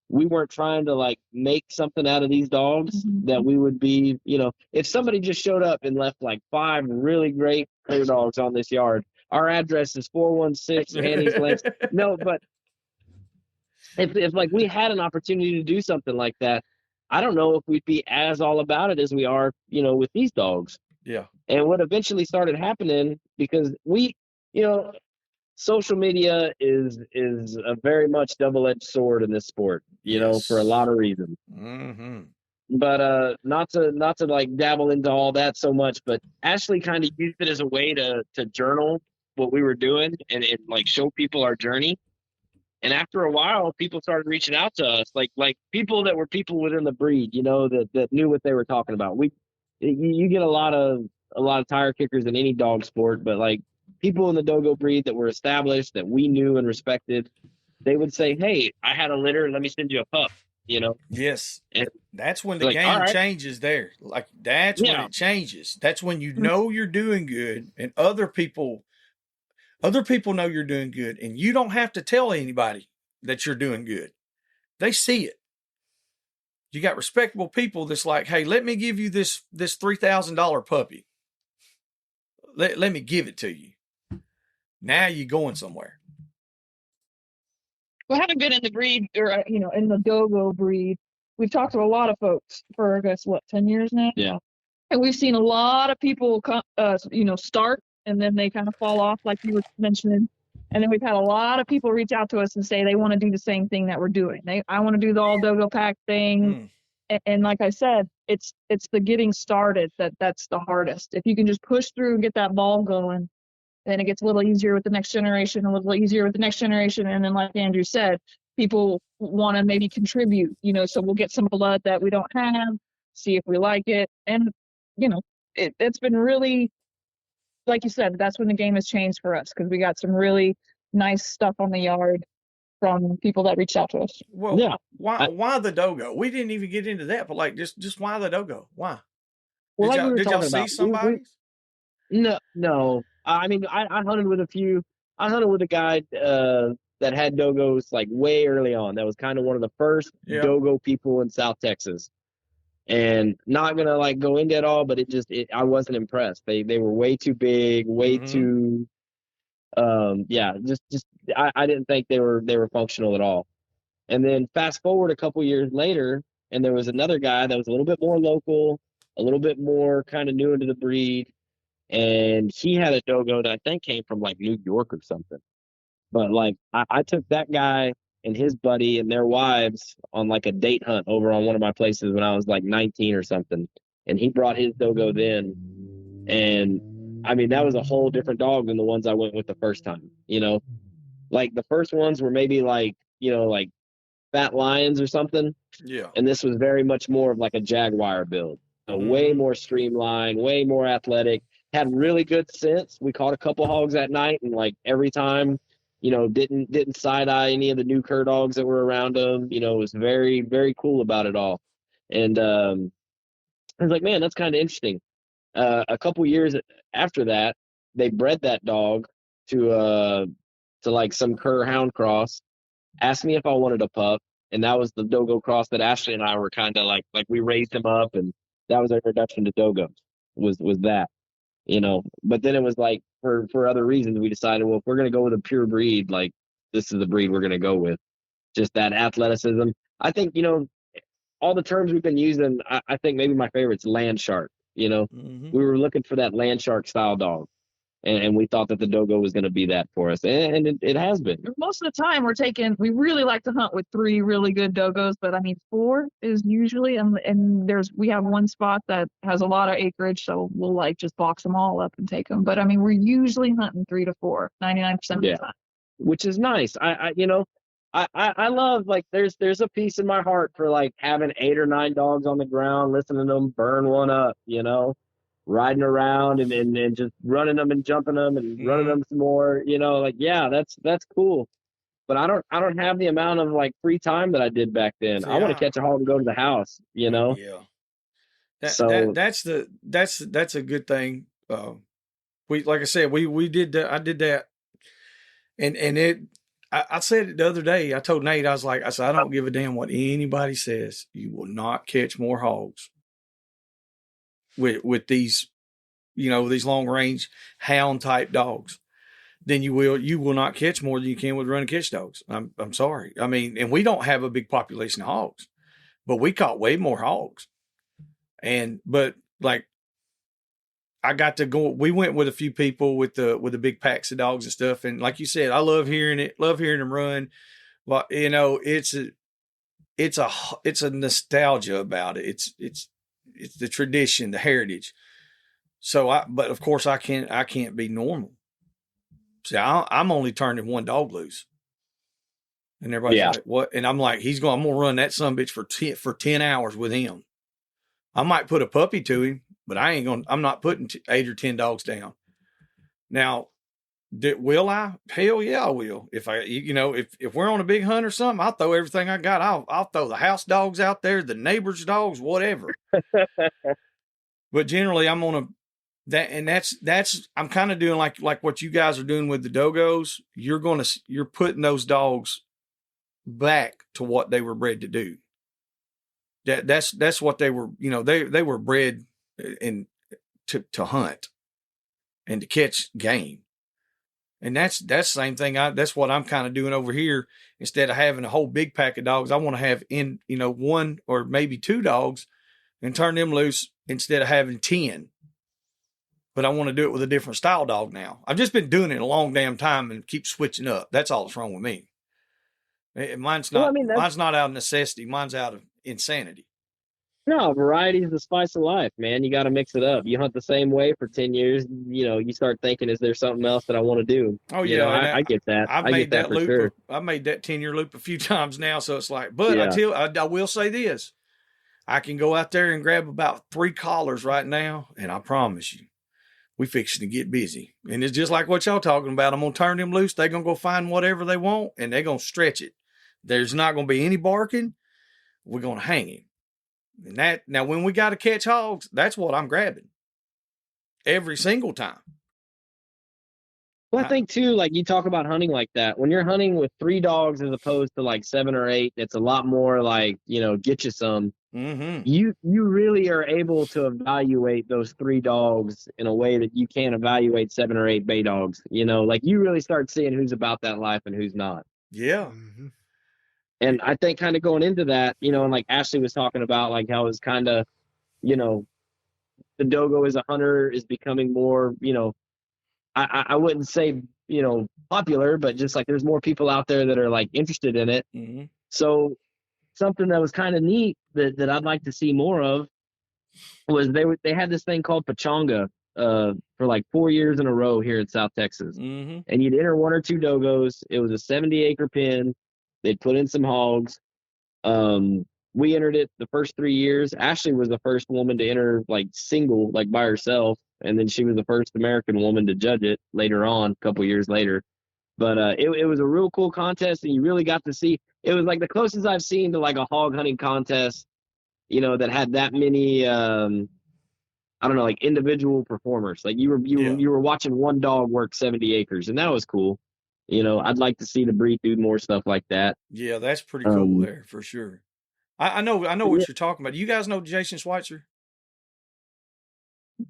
we weren't trying to like make something out of these dogs that we would be, if somebody just showed up and left like 5 really great clear dogs on this yard, our address is 416 Annie's Lakes. No, but if like we had an opportunity to do something like that, I don't know if we'd be as all about it as we are, with these dogs. Yeah. And what eventually started happening, because social media is a very much double-edged sword in this sport, Yes. for a lot of reasons. Mm-hmm. But not to like dabble into all that so much, but Ashley kind of used it as a way to journal what we were doing and like show people our journey. And after a while, people started reaching out to us, like people that were people within the breed, that knew what they were talking about. You get a lot of tire kickers in any dog sport, but like people in the Dogo breed that were established, that we knew and respected, they would say, "Hey, I had a litter. Let me send you a pup." Yes. And that's when the like, game all right. changes there. Like that's when it changes. That's when you know you're doing good and other people know you're doing good, and you don't have to tell anybody that you're doing good. They see it. You got respectable people that's like, hey, let me give you this $3,000 puppy. Let me give it to you. Now you're going somewhere. Well, having been in the breed, or in the Dogo breed, we've talked to a lot of folks for, I guess, 10 years now. Yeah. And we've seen a lot of people, start and then they kind of fall off, like you were mentioning. And then we've had a lot of people reach out to us and say they want to do the same thing that we're doing. I want to do the all Dogo pack thing. And like I said, it's the getting started that's the hardest. If you can just push through and get that ball going, then it gets a little easier with the next generation, and then like Andrew said, people want to maybe contribute, so we'll get some blood that we don't have, see if we like it. And, it's been really, like you said, that's when the game has changed for us, because we got some really nice stuff on the yard from people that reached out to us. Well, yeah. Why the Dogo? We didn't even get into that, but like just why the Dogo? Why? Well, did y'all see somebody? No. I mean, I hunted with a few. I hunted with a guy that had Dogos like way early on. That was kind of one of the first Dogo people in South Texas. And not gonna like go into it all, but I wasn't impressed. They were way too big, way too. I didn't think they were functional at all. And then fast forward a couple years later, and there was another guy that was a little bit more local, a little bit more kind of new into the breed. And he had a Dogo that I think came from like New York or something. But like I took that guy and his buddy and their wives on like a date hunt over on one of my places when I was like 19 or something. And he brought his Dogo then. And I mean, that was a whole different dog than the ones I went with the first time, Like the first ones were maybe like, like fat lions or something. Yeah. And this was very much more of like a Jaguar build. So way more streamlined, way more athletic. Had really good sense. We caught a couple hogs that night, and like every time, didn't side eye any of the new cur dogs that were around him. Was very, very cool about it all. And I was like, man, that's kind of interesting. A couple years after that, they bred that dog to like some cur hound cross. Asked me if I wanted a pup, and that was the Dogo cross that Ashley and I were kind of like we raised him up, and that was our introduction to Dogos. Was that. But then it was like for other reasons we decided, well, if we're going to go with a pure breed, like this is the breed we're going to go with. Just that athleticism. I think, all the terms we've been using, I think maybe my favorite's land shark. We were looking for that land shark style dog. and we thought that the dogo was going to be that for us, and it has been. Most of the time we really like to hunt with 3 really good dogos, but I mean 4 is usually, and we have one spot that has a lot of acreage, so we'll like just box them all up and take them. But I mean, we're usually hunting 3 to 4, 99% of the time. Which is nice. I love, like, there's a piece in my heart for like having 8 or 9 dogs on the ground, listening to them burn one up, riding around and just running them and jumping them and running them some more, like, yeah, that's cool. But I don't have the amount of like free time that I did back then. I want to catch a hog and go to the house, Yeah. So that's a good thing. Like I said, we did that. I did that. And I said it the other day. I told Nate, I said, I don't give a damn what anybody says. You will not catch more hogs with these, these long range hound type dogs than you will not catch more than you can with run and catch dogs. I'm sorry. I mean, and we don't have a big population of hogs, but we caught way more hogs. But like, I got to go. We went with a few people with the big packs of dogs and stuff. And like you said, I love hearing it. Love hearing them run. But it's a nostalgia about it. It's the tradition, the heritage. So but of course I can't be normal. See, I'm only turning one dog loose. And everybody's like, what? And I'm like, I'm going to run that sumbitch for 10 hours with him. I might put a puppy to him, but I'm not putting 8 or 10 dogs down. Now, will I? Hell yeah, I will. If if we're on a big hunt or something, I'll throw everything I got. I'll throw the house dogs out there, the neighbors' dogs, whatever. But generally I'm on I'm kind of doing like what you guys are doing with the dogos. You're putting those dogs back to what they were bred to do. That's what they were, they were bred to hunt and to catch game. And that's the same thing. That's what I'm kind of doing over here. Instead of having a whole big pack of dogs, I want to have 1 or maybe 2 dogs and turn them loose instead of having 10. But I want to do it with a different style dog now. I've just been doing it a long damn time and keep switching up. That's all that's wrong with me. Mine's not out of necessity. Mine's out of insanity. No, variety is the spice of life, man. You got to mix it up. You hunt the same way for 10 years, you start thinking, is there something else that I want to do? Oh yeah, I get that. I've made that loop. Sure. I've made that 10-year loop a few times now, so it's like. But I will say this: I can go out there and grab about 3 collars right now, and I promise you, we fixing to get busy. And it's just like what y'all talking about. I'm gonna turn them loose. They're gonna go find whatever they want, and they're gonna stretch it. There's not gonna be any barking. We're gonna hang him. And now when we got to catch hogs, that's what I'm grabbing every single time. Well, I think too, like you talk about hunting like that, when you're hunting with 3 dogs as opposed to like 7 or 8, it's a lot more like, get you some. Mm-hmm. You really are able to evaluate those 3 dogs in a way that you can't evaluate 7 or 8 bay dogs. Like you really start seeing who's about that life and who's not. Yeah. Mm-hmm. And I think kind of going into that, and like Ashley was talking about, like how it's kind of, the dogo as a hunter is becoming more, I wouldn't say, popular, but just like there's more people out there that are like interested in it. Mm-hmm. So something that was kind of neat that I'd like to see more of was they had this thing called Pachanga for like 4 years in a row here in South Texas. Mm-hmm. And you'd enter 1 or 2 dogos. It was a 70-acre pen. They'd put in some hogs. We entered it the first 3 years. Ashley was the first woman to enter like single, like by herself. And then she was the first American woman to judge it later on, a couple years later. But it was a real cool contest, and you really got to see. It was like the closest I've seen to like a hog hunting contest, that had that many, I don't know, like individual performers. Like you were watching one dog work 70 acres, and that was cool. I'd like to see the breed do more stuff like that. Yeah, that's pretty cool there for sure. I know what you're talking about. You guys know Jason Schweitzer?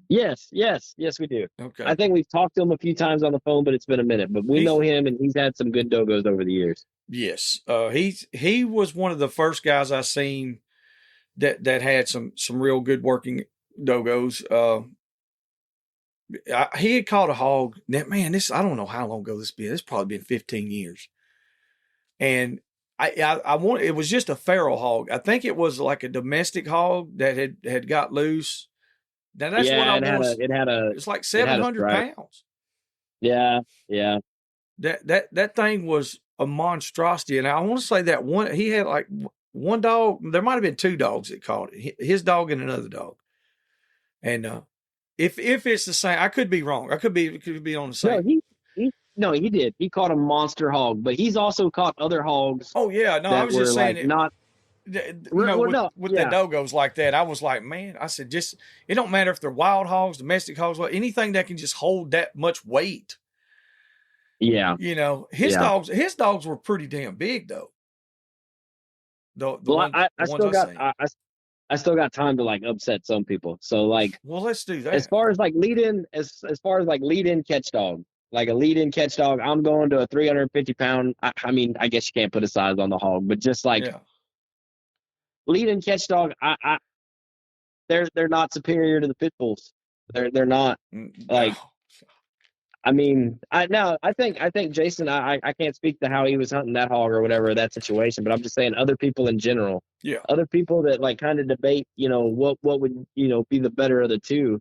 Yes, we do. Okay. I think we've talked to him a few times on the phone, but it's been a minute. But we know him, and he's had some good dogos over the years. Yes, he was one of the first guys I seen that had some real good working dogos. he had caught a hog. Now, man, I don't know how long ago this been. It's probably been 15 years. And I want, it was just a feral hog. I think it was like a domestic hog that had got loose. Now that's what I want. It's like 700 pounds. Yeah. Yeah. That thing was a monstrosity. And I want to say that he had like one dog. There might've been two dogs that caught it, his dog and another dog. And, if it's the same, I could be wrong. It could be on the same. No, he did. He caught a monster hog, but he's also caught other hogs. Oh yeah, no, I was just saying like it. Not. With the dogos like that, I was like, man, I said, just it don't matter if they're wild hogs, domestic hogs, anything that can just hold that much weight. Yeah, his dogs were pretty damn big though. I still got time to like upset some people. So like, well, let's do that. As far as like lead in catch dog, like a lead in catch dog, I'm going to a 350 pound. I mean, I guess you can't put a size on the hog, but just like lead in catch dog, they're not superior to the pit bulls. They're not like. I mean, I think Jason, I can't speak to how he was hunting that hog or whatever, that situation, but I'm just saying other people in general. Yeah. Other people that like kind of debate, what would, be the better of the two.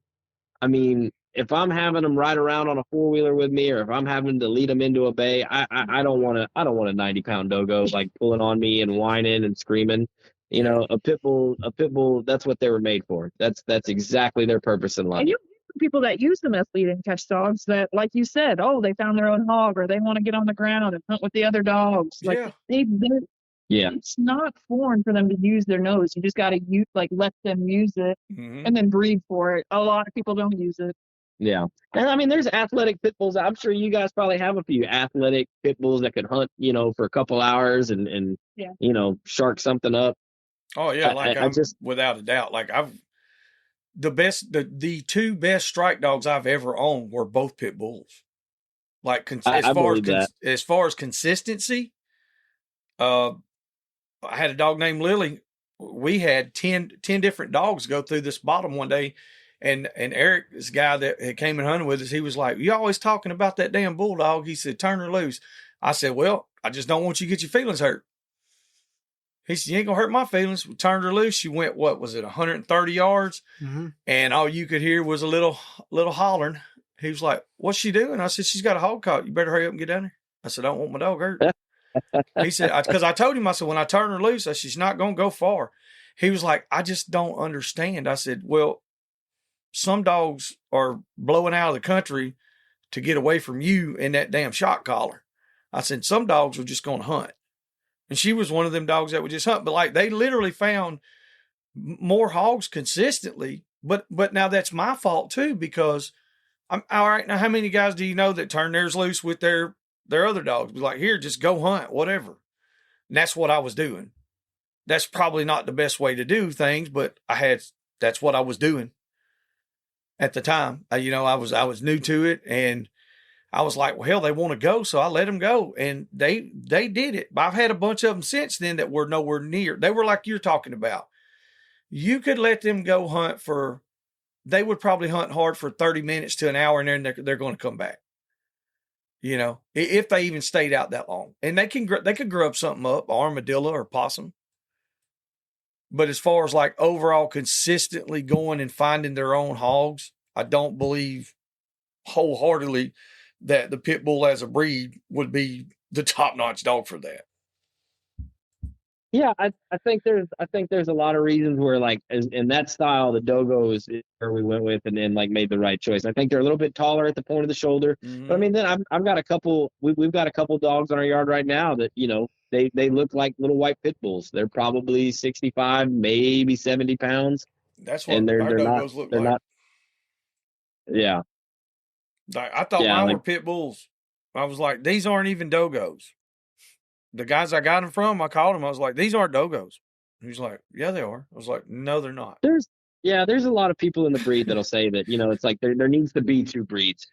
I mean, if I'm having them ride around on a 4-wheeler with me, or if I'm having to lead them into a bay, I don't want a 90-pound dogo like pulling on me and whining and screaming. A pit bull, that's what they were made for. That's exactly their purpose in life. And people that use them as lead and catch dogs that, like you said, they found their own hog, or they want to get on the ground and hunt with the other dogs. Like it's not foreign for them to use their nose. You just got to let them use it and then breathe for it. A lot of people don't use it. Yeah. And I mean, there's athletic pit bulls. I'm sure you guys probably have a few athletic pit bulls that could hunt, for a couple hours and shark something up. Oh yeah. Without a doubt, like the two best strike dogs I've ever owned were both pit bulls. Like as far as consistency, I had a dog named Lily. We had 10 different dogs go through this bottom one day. And Eric, this guy that had came and hunted with us, he was like, "You always talking about that damn bulldog." He said, "Turn her loose." I said, "Well, I just don't want you to get your feelings hurt." He said, "You ain't gonna hurt my feelings." We turned her loose. She went, 130 yards? Mm-hmm. And all you could hear was a little hollering. He was like, "What's she doing?" I said, "She's got a hog caught. You better hurry up and get down there." I said, "I don't want my dog hurt." He said, because I told him, I said, when I turn her loose, I said, she's not going to go far. He was like, "I just don't understand." I said, "Well, some dogs are blowing out of the country to get away from you in that damn shock collar." I said, "Some dogs are just going to hunt." And she was one of them dogs that would just hunt. But like, they literally found more hogs consistently. But now that's my fault too, because I'm all right. Now, how many guys do you know that turn theirs loose with their other dogs? Be like, "Here, just go hunt, whatever." And that's what I was doing. That's probably not the best way to do things, but that's what I was doing at the time. I was new to it, and I was like, well, hell, they want to go, so I let them go, and they did it. But I've had a bunch of them since then that were nowhere near. They were like you're talking about. You could let them go hunt they would probably hunt hard for 30 minutes to an hour, and then they're going to come back. If they even stayed out that long, and they could grub something up, armadillo or possum. But as far as like overall consistently going and finding their own hogs, I don't believe wholeheartedly that the pit bull as a breed would be the top-notch dog for that. Yeah, I think there's a lot of reasons where like in that style, the dogo is where we went with and then like made the right choice. I think they're a little bit taller at the point of the shoulder, but I mean, then I've got a couple. We've got a couple dogs on our yard right now that they look like little white pit bulls. They're probably 65, maybe 70 pounds. That's what our dogos look like. Not. Yeah. I thought mine were pit bulls. I was like, these aren't even dogos. The guys I got them from, I called them. I was like, these aren't dogos. He was like, yeah, they are. I was like, no, they're not. There's a lot of people in the breed that'll say that, it's like there needs to be two breeds,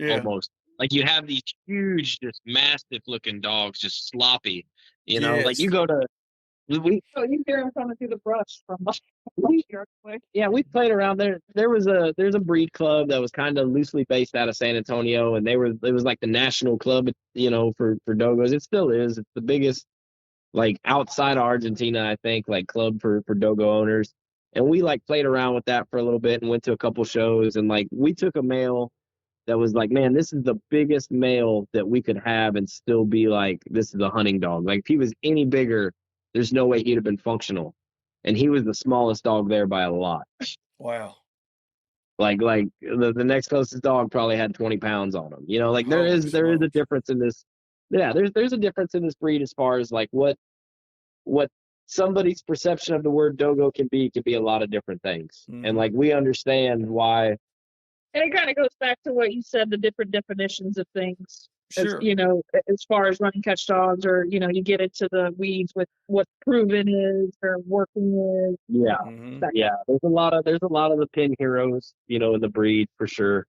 almost. Like you have these huge, just mastiff looking dogs, just sloppy, like you go to Oh, you hear him coming through the brush from here quick. Yeah, we played around there. There's a breed club that was kind of loosely based out of San Antonio, and it was like the national club, for dogos. It still is. It's the biggest, like, outside of Argentina, I think, like, club for dogo owners. And we like played around with that for a little bit and went to a couple shows, and like we took a male that was like, man, this is the biggest male that we could have and still be like, this is a hunting dog. Like, if he was any bigger, there's no way he'd have been functional. And he was the smallest dog there by a lot. Wow. Like the next closest dog probably had 20 pounds on him. Like there Holy is a smokes. difference in this. Yeah, there's a difference in this breed as far as like what somebody's perception of the word dogo can be a lot of different things. Mhm. And like we understand why. And it kind of goes back to what you said, the different definitions of things. Sure. As far as running catch dogs, or, you get into the weeds with what proven is or working is. Yeah. Mhm. Yeah. There's a lot of the pin heroes, in the breed for sure.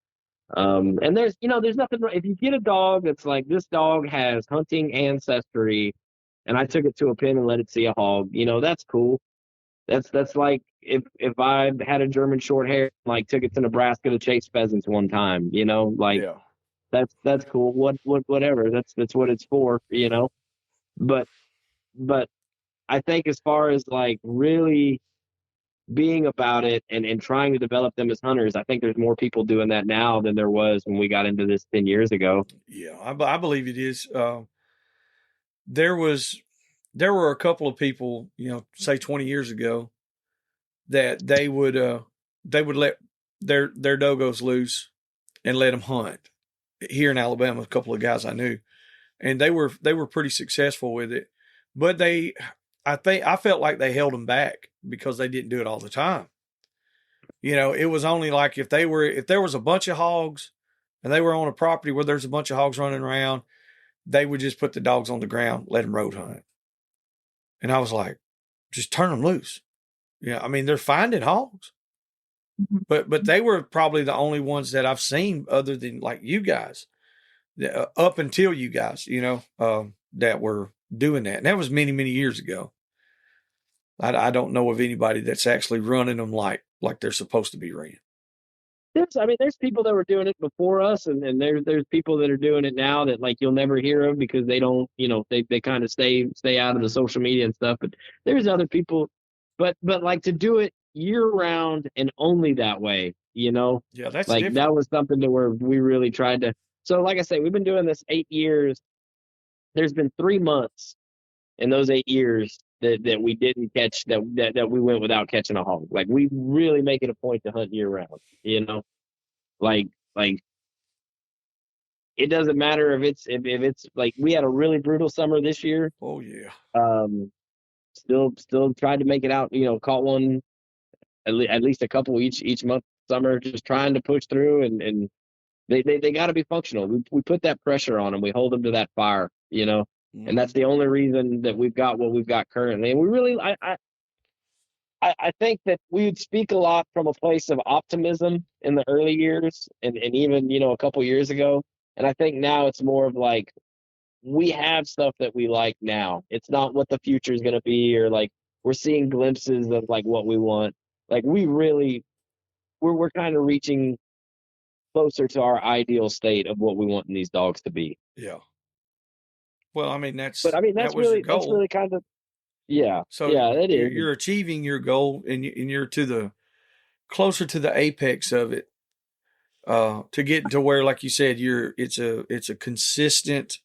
And there's nothing wrong. If you get a dog that's like, this dog has hunting ancestry, and I took it to a pen and let it see a hog, that's cool. That's like if I had a German short hair, like took it to Nebraska to chase pheasants one time, like Yeah. that's cool. Whatever. That's what it's for, But I think as far as like really being about it and trying to develop them as hunters, I think there's more people doing that now than there was when we got into this 10 years ago. Yeah, I believe it is. There were a couple of people, say 20 years ago, that they would let their dogos loose and let them hunt. Here in Alabama, a couple of guys I knew, and they were pretty successful with it. But I felt like they held them back because they didn't do it all the time. It was only like if there was a bunch of hogs and they were on a property where there's a bunch of hogs running around, they would just put the dogs on the ground, let them road hunt. And I was like, just turn them loose. Yeah, I mean, they're finding hogs. But they were probably the only ones that I've seen, other than like you guys, up until you guys, that were doing that. And that was many, many years ago. I don't know of anybody that's actually running them like they're supposed to be ran. There's people that were doing it before us, and there's people that are doing it now that like you'll never hear of because they don't, they kind of stay out of the social media and stuff. But there's other people, but like to do it year round and only that way, Yeah, that's like different. that was something to where we really tried to. So like I say, we've been doing this 8 years. There's been 3 months in those 8 years that we didn't catch, that we went without catching a hog. Like we really make it a point to hunt year round, like it doesn't matter if it's like we had a really brutal summer this year. Oh yeah. Still tried to make it out, caught one at least a couple each month summer, just trying to push through, and they got to be functional. We put that pressure on them. We hold them to that fire, and that's the only reason that we've got what we've got currently. And we really, I think that we would speak a lot from a place of optimism in the early years and even, a couple years ago. And I think now it's more of like, we have stuff that we like now. It's not what the future is going to be, or like we're seeing glimpses of like what we want. Like we're kind of reaching closer to our ideal state of what we want in these dogs to be. Yeah. Well, I mean, that's that was really, your goal. that's really kind of, yeah. So yeah, it is. You're achieving your goal, and you're closer to the apex of it, to get to where, like you said, it's a consistent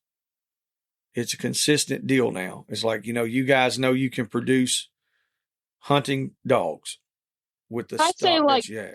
deal now. It's like, you guys know you can produce hunting dogs with the I'd say, stock like, that you have.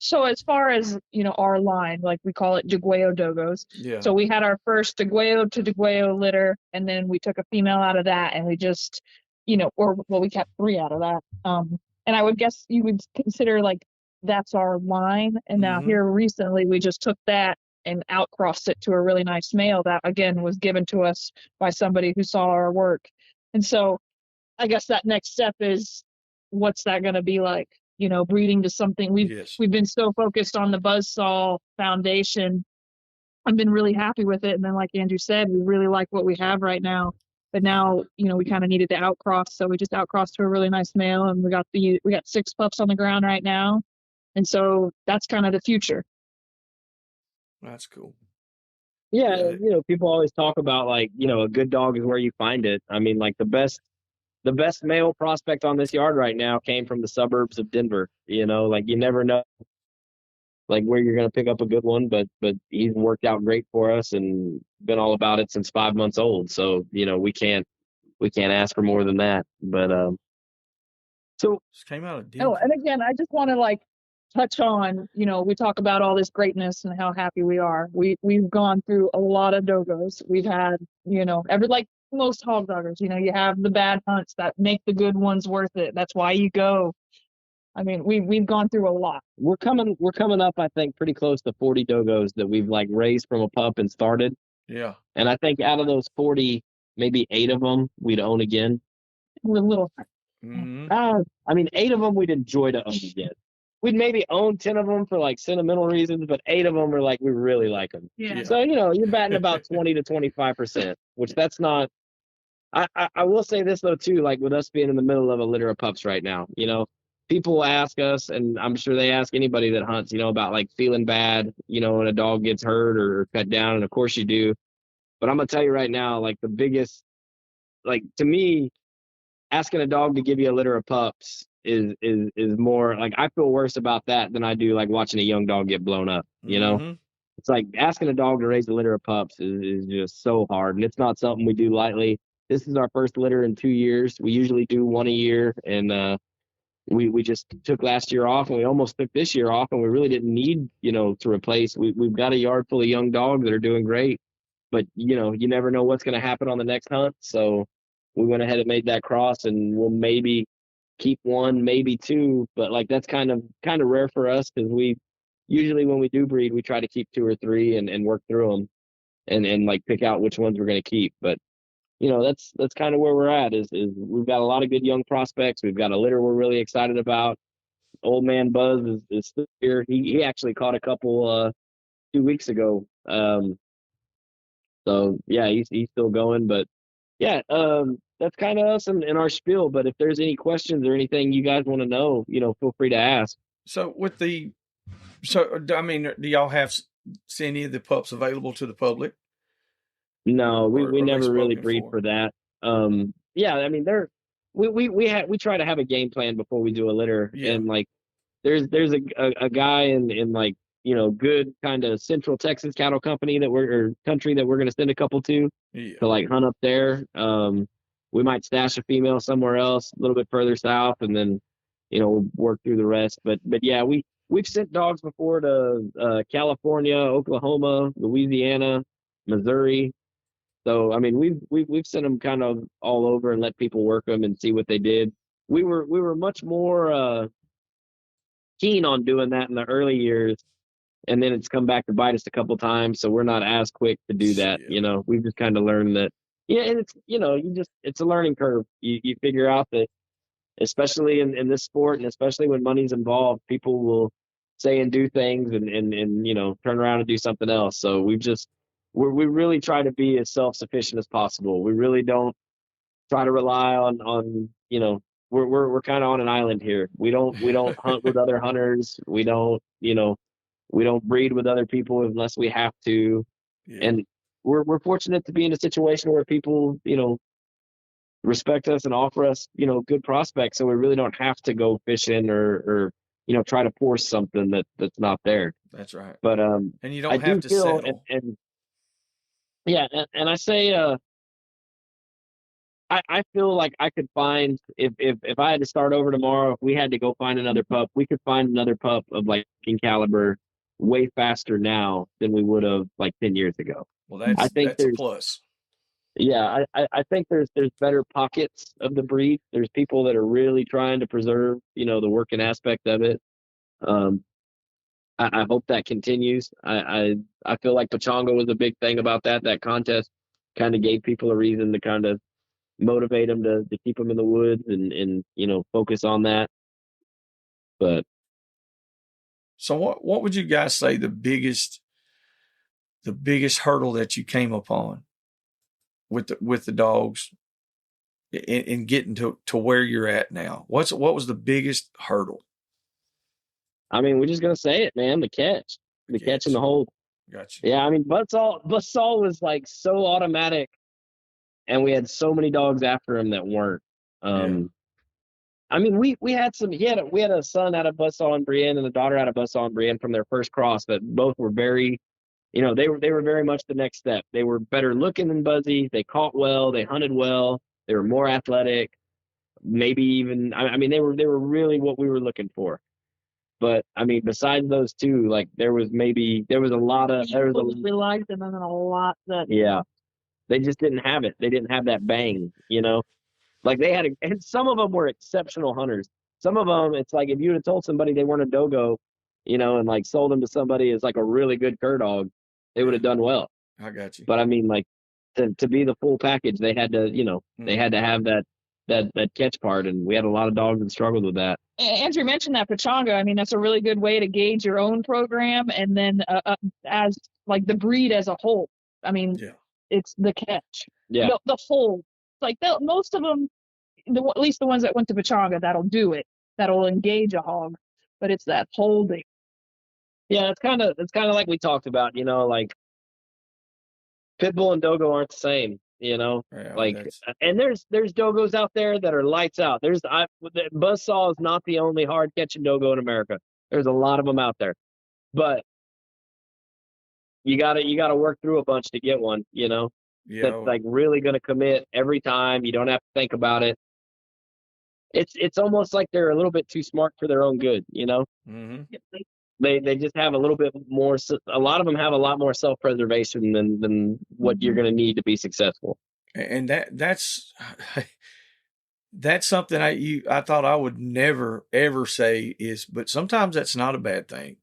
So as far as, our line, like we call it Deguello Dogos. Yeah. So we had our first Deguello to Deguello litter, and then we took a female out of that, and we just, we kept 3 out of that. And I would guess you would consider like that's our line. And now here recently, we just took that and outcrossed it to a really nice male that, again, was given to us by somebody who saw our work. And so I guess that next step is, what's that going to be like? Breeding to something. We've been so focused on the Buzzsaw Foundation. I've been really happy with it. And then, like Andrew said, we really like what we have right now. But now, we kind of needed to outcross, so we just outcrossed to a really nice male, and we got 6 pups on the ground right now, and so that's kind of the future. That's cool. Yeah, people always talk about like, a good dog is where you find it. I mean, like the best male prospect on this yard right now came from the suburbs of Denver. Like you never know like where you're going to pick up a good one, but he's worked out great for us and been all about it since 5 months old. So, we can't ask for more than that. But so just came out of Denver. Oh, and again, I just want to touch on, we talk about all this greatness and how happy we are. We've gone through a lot of dogos. We've had, like most hog doggers, you have the bad hunts that make the good ones worth it. That's why you go. I mean, we've gone through a lot. We're coming up, I think, pretty close to 40 dogos that we've raised from a pup and started. Yeah. And I think out of those 40, maybe 8 of them we'd own again. We're little. Mm-hmm. 8 of them we'd enjoy to own again. We'd maybe own 10 of them for sentimental reasons, but 8 of them are we really like them. Yeah. So, you're batting about 20 to 25%, which that's not. I will say this though too, with us being in the middle of a litter of pups right now, people ask us, and I'm sure they ask anybody that hunts, about feeling bad, when a dog gets hurt or cut down, and of course you do. But I'm gonna tell you right now, the biggest, to me, asking a dog to give you a litter of pups is more I feel worse about that than I do watching a young dog get blown up. Mm-hmm. It's asking a dog to raise a litter of pups is just so hard, and it's not something we do lightly. This is our first litter in 2 years. We usually do one a year, and we just took last year off, and we almost took this year off, and we really didn't need to replace. We've got a yard full of young dogs that are doing great, but you never know what's going to happen on the next hunt. So we went ahead and made that cross, and we'll maybe keep 1, maybe 2, but that's kind of rare for us, because we usually, when we do breed, we try to keep 2 or 3 and work through them and pick out which ones we're going to keep. But that's kind of where we're at is we've got a lot of good young prospects. We've got a litter we're really excited about. Old man Buzz is still here. He actually caught a couple 2 weeks ago. So yeah, he's still going, but yeah, that's kind of us and our spiel. But if there's any questions or anything you guys want to know, feel free to ask. So do y'all have any of the pups available to the public? No, we never really breed for that. Yeah, I mean, we try to have a game plan before we do a litter, Yeah. and there's a guy in good kind of Central Texas cattle company country that we're going to send a couple to hunt up there. We might stash a female somewhere else a little bit further south, and then we'll work through the rest. But yeah, we've sent dogs before to California, Oklahoma, Louisiana, Missouri. So I mean, we've sent them kind of all over and let people work them and see what they did. We were much more keen on doing that in the early years, and then it's come back to bite us a couple times. So we're not as quick to do that. Yeah. We've just kind of learned that. Yeah, and it's it's a learning curve. You figure out that, especially in this sport, and especially when money's involved, people will say and do things and turn around and do something else. So we really try to be as self-sufficient as possible. We really don't try to rely on we're kind of on an island here. We don't hunt with other hunters. We don't breed with other people unless we have to. Yeah. And we're fortunate to be in a situation where people respect us and offer us good prospects, so we really don't have to go fishing or try to force something that's not there. That's right. But and you don't have to settle. And yeah, and I say I feel like I could find, if I had to start over tomorrow, if we had to go find another pup, we could find another pup of in caliber way faster now than we would have 10 years ago. Well, that's a plus. Yeah, I think there's better pockets of the breed. There's people that are really trying to preserve, the working aspect of it. I hope that continues. I feel like Pachanga was a big thing about that. That contest kind of gave people a reason to kind of motivate them to keep them in the woods and focus on that. But so what would you guys say the biggest hurdle that you came upon with the dogs in getting to where you're at now? What was the biggest hurdle? I mean, we're just gonna say it, man. The catch and the hold. Gotcha. Yeah, I mean, Buzzsaw was like so automatic, and we had so many dogs after him that weren't. I mean, we had we had a son out of Buzzsaw and Brienne and a daughter out of Buzzsaw and Brienne from their first cross, but both were very, they were very much the next step. They were better looking than Buzzy. They caught well. They hunted well. They were more athletic. Maybe even, I mean, they were really what we were looking for. But I mean, besides those two, like there was a lot of we liked them and then a lot that they just didn't have it. They didn't have that bang, Like they had, and some of them were exceptional hunters. Some of them, it's like if you would have told somebody they weren't a dogo, and like sold them to somebody as like a really good cur dog, they would have done well. I got you. But I mean, like to be the full package, they had to, they had to have that catch part, and we had a lot of dogs that struggled with that. Andrew mentioned that pachanga. I mean, that's a really good way to gauge your own program, and then as like the breed as a whole. I mean, it's the catch. Yeah. The whole. Like most of them, at least the ones that went to pachanga, that'll do it. That'll engage a hog, but it's that holding. Yeah, it's kind of like we talked about. Like Pitbull and Dogo aren't the same. And there's dogos out there that are lights out. Buzzsaw is not the only hard catching dogo in America. There's a lot of them out there, but you gotta work through a bunch to get one. That's like really going to commit every time. You don't have to think about it. It's almost like they're a little bit too smart for their own good. Mm-hmm. They just have a little bit more. A lot of them have a lot more self-preservation than what you're going to need to be successful. And that's something I thought I would never ever say but sometimes that's not a bad thing.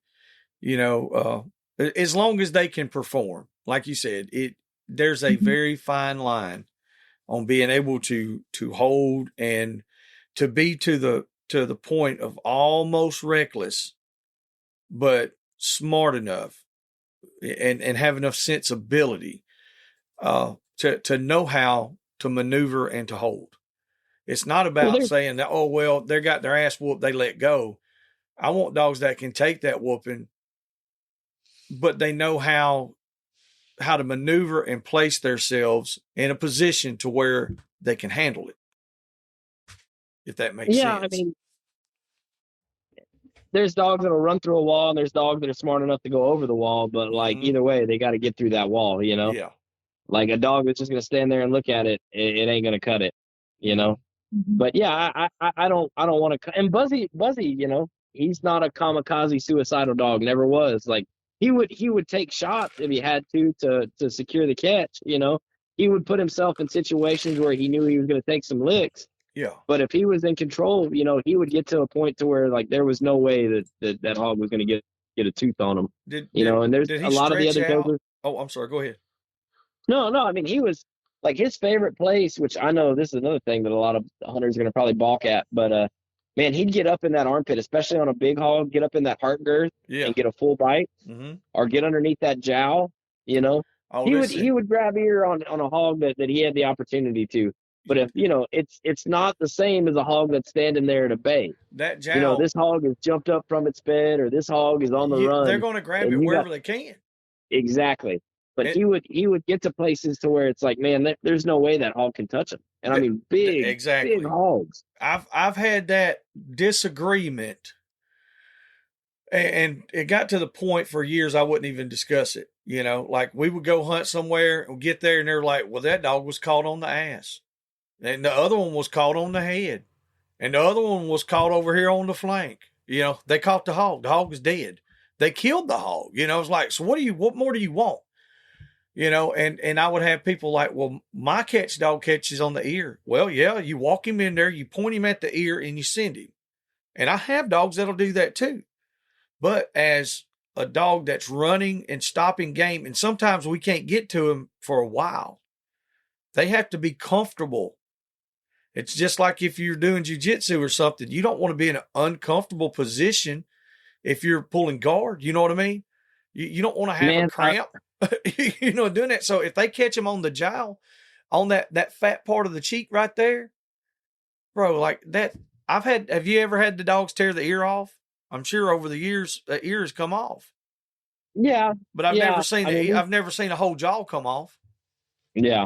As long as they can perform, like you said, there's a very fine line on being able to hold and to be to the point of almost reckless, but smart enough and have enough sensibility to know how to maneuver and to hold. It's not about saying that, oh, well, they got their ass whooped, they let go. I want dogs that can take that whooping, but they know how to maneuver and place themselves in a position to where they can handle it. If that makes sense. Yeah, I mean, there's dogs that'll run through a wall, and there's dogs that are smart enough to go over the wall, but like either way, they got to get through that wall, Yeah. Like a dog that's just going to stand there and look at it, it ain't going to cut it, But yeah, I don't want to. And Buzzy, he's not a kamikaze suicidal dog. Never was. Like he would take shots if he had to secure the catch. He would put himself in situations where he knew he was going to take some licks. Yeah. But if he was in control, he would get to a point to where like there was no way that hog was going to get a tooth on him. And there's a lot of the other dogs. Oh, I'm sorry. Go ahead. No. I mean, he was like his favorite place, which I know this is another thing that a lot of hunters are going to probably balk at. But man, he'd get up in that armpit, especially on a big hog, get up in that heart girth and get a full bite, or get underneath that jowl. Oh, he would grab ear on a hog that he had the opportunity to. But if it's not the same as a hog that's standing there at a bay. That jowl, this hog has jumped up from its bed, or this hog is on the run. They're going to grab it wherever they can. Exactly. But he would get to places to where it's like, man, there's no way that hog can touch him. And I mean, big hogs. I've had that disagreement, and it got to the point for years I wouldn't even discuss it. Like we would go hunt somewhere and get there, and they're like, well, that dog was caught on the ass. And the other one was caught on the head. And the other one was caught over here on the flank. They caught the hog. The hog was dead. They killed the hog. It's like, so what more do you want? And I would have people like, well, my catch dog catches on the ear. Well, yeah, you walk him in there, you point him at the ear, and you send him. And I have dogs that'll do that too. But as a dog that's running and stopping game, and sometimes we can't get to him for a while, they have to be comfortable. It's just like if you're doing jiu-jitsu or something, you don't want to be in an uncomfortable position if you're pulling guard. You know what I mean? You don't want to have a cramp, doing that. So if they catch them on the jowl, on that fat part of the cheek right there, bro. Like that, have you ever had the dogs tear the ear off? I'm sure over the years the ear has come off. Yeah, But I've yeah. never seen I've never seen a whole jaw come off. Yeah.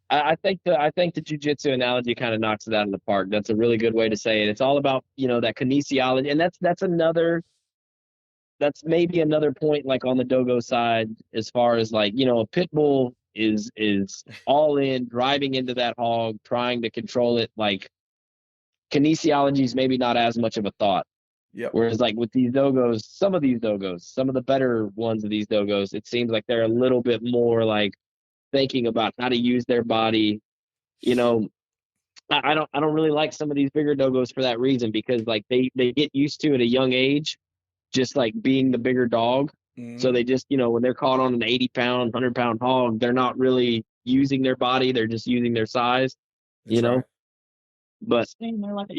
I think the jiu-jitsu analogy kind of knocks it out of the park. That's a really good way to say it. It's all about, that kinesiology, and that's maybe another point, like on the dogo side, as far as like, a pit bull is all in, driving into that hog, trying to control it. Like, kinesiology is maybe not as much of a thought. Yep. Whereas like with these dogos, some of the better ones of these dogos, it seems like they're a little bit more like thinking about how to use their body. I don't really like some of these bigger dogos for that reason, because like they get used to at a young age, just like being the bigger dog. Mm-hmm. So they just, when they're caught on an 80-pound, 100-pound hog, they're not really using their body. They're just using their size, That's right. But Stand there like